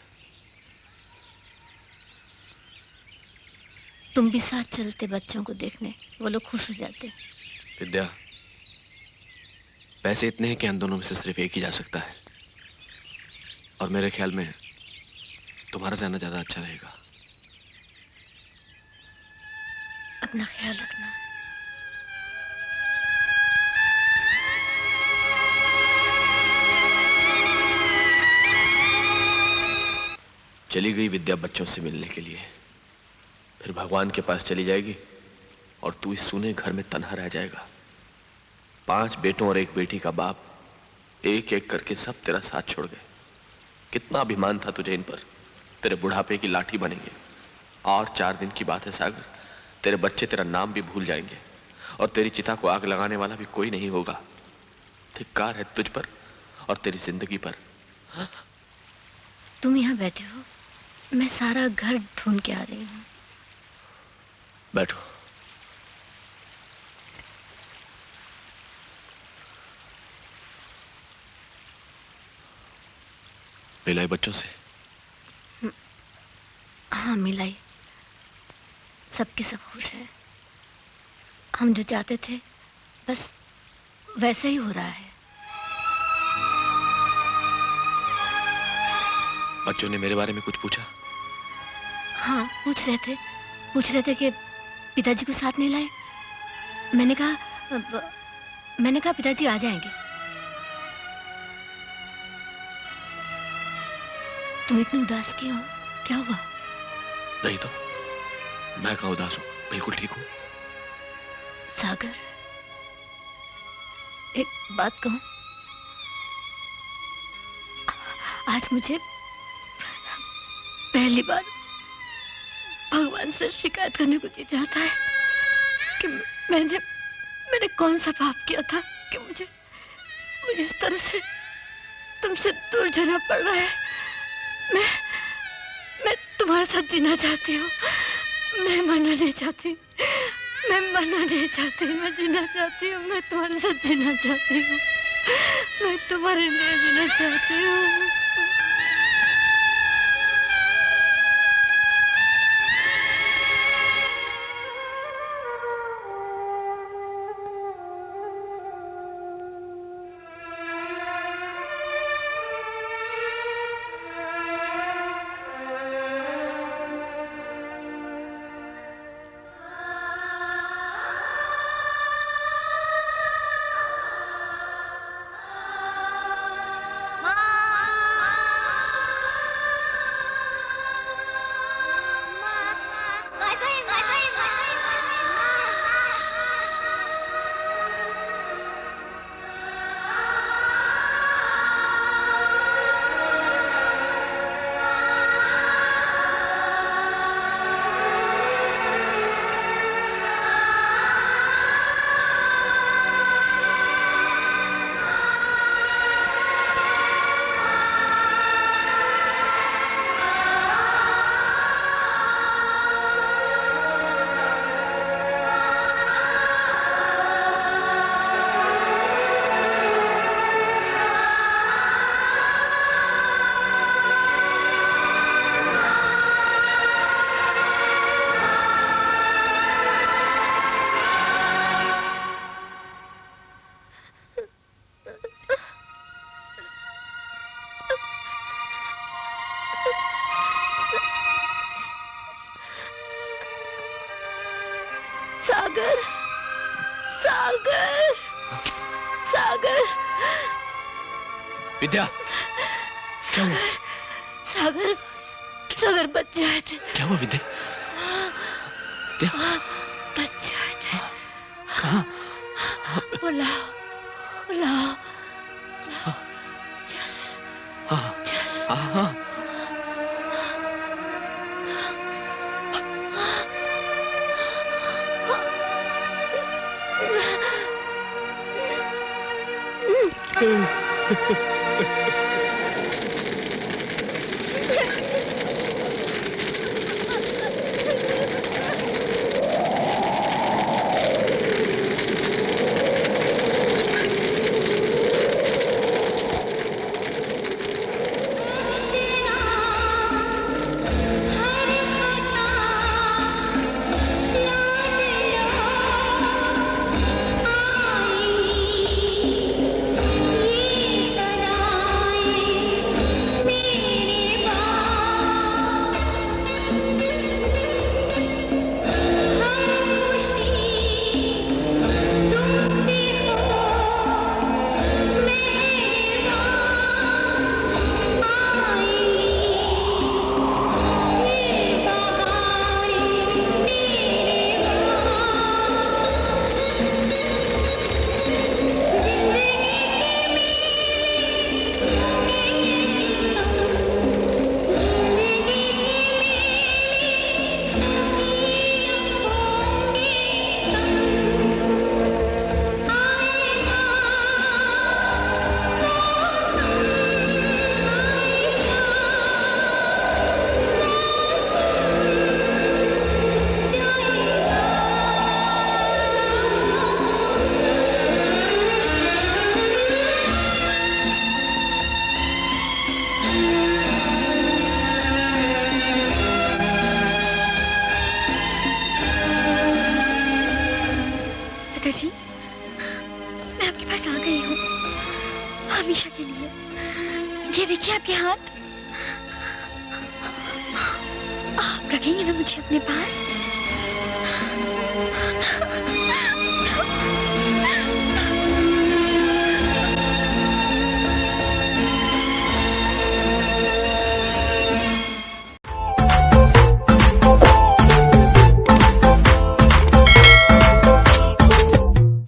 [SPEAKER 3] तुम भी साथ चलते बच्चों को देखने, वो लोग खुश हो जाते।
[SPEAKER 7] विद्या, पैसे इतने हैं कि हम दोनों में से सिर्फ एक ही जा सकता है, और मेरे ख्याल में तुम्हारा जाना ज्यादा अच्छा रहेगा।
[SPEAKER 3] अपना ख्याल रखना।
[SPEAKER 7] चली गई विद्या बच्चों से मिलने के लिए, फिर भगवान के पास चली जाएगी और तू इस सूने घर में तन्हा रह जाएगा। 5 बेटों और 1 बेटी का बाप, एक एक करके सब तेरा साथ छोड़ गए। कितना अभिमान था तुझे इन पर, तेरे बुढ़ापे की लाठी बनेंगे। और 4 दिन की बात है सागर, तेरे बच्चे तेरा नाम भी भूल जाएंगे और तेरी चिता को आग लगाने वाला भी कोई नहीं होगा। धिक्कार है तुझ पर और तेरी जिंदगी पर।
[SPEAKER 3] तुम यहाँ बैठे हो, मैं सारा घर ढूंढ के आ रही हूँ।
[SPEAKER 7] बैठो। मिलाई बच्चों से?
[SPEAKER 3] हाँ मिलाई, सबके सब खुश हैं। हम जो चाहते थे बस वैसा ही हो रहा है।
[SPEAKER 7] बच्चों ने मेरे बारे में कुछ पूछा?
[SPEAKER 3] हाँ पूछ रहे थे कि पिताजी को साथ नहीं लाए। मैंने कहा पिताजी आ जाएंगे। तुम इतने उदास क्यों हो? क्या हुआ?
[SPEAKER 7] नहीं तो मैं कहाँ उदास हूँ, बिल्कुल ठीक हूँ।
[SPEAKER 3] सागर, एक बात कहूं? आज मुझे पहली बार भगवान से शिकायत करने को जी चाहता है कि मैंने कौन सा पाप किया था कि मुझे इस तरह से तुमसे दूर जाना पड़ रहा है। मैं तुम्हारे साथ जीना चाहती हूँ। मैं मरना नहीं चाहती, मैं मरना नहीं चाहती, मैं जीना चाहती हूँ। मैं तुम्हारे साथ जीना चाहती हूँ, मैं तुम्हारे लिए जीना चाहती हूँ। सागर, सागर, सागर,
[SPEAKER 7] विद्या,
[SPEAKER 3] सागर, सागर, सागर बच्चे आए थे।
[SPEAKER 7] क्या हुआ विद्या?
[SPEAKER 3] बच्चे आए थे।
[SPEAKER 7] कहाँ?
[SPEAKER 3] बुलाओ, बुलाओ,
[SPEAKER 7] हाँ, हाँ,
[SPEAKER 2] पिताजी, मैं आपके पास आ गई हूँ हमेशा के लिए। ये देखिए आपके हाथ। आप रखेंगे ना मुझे अपने पास?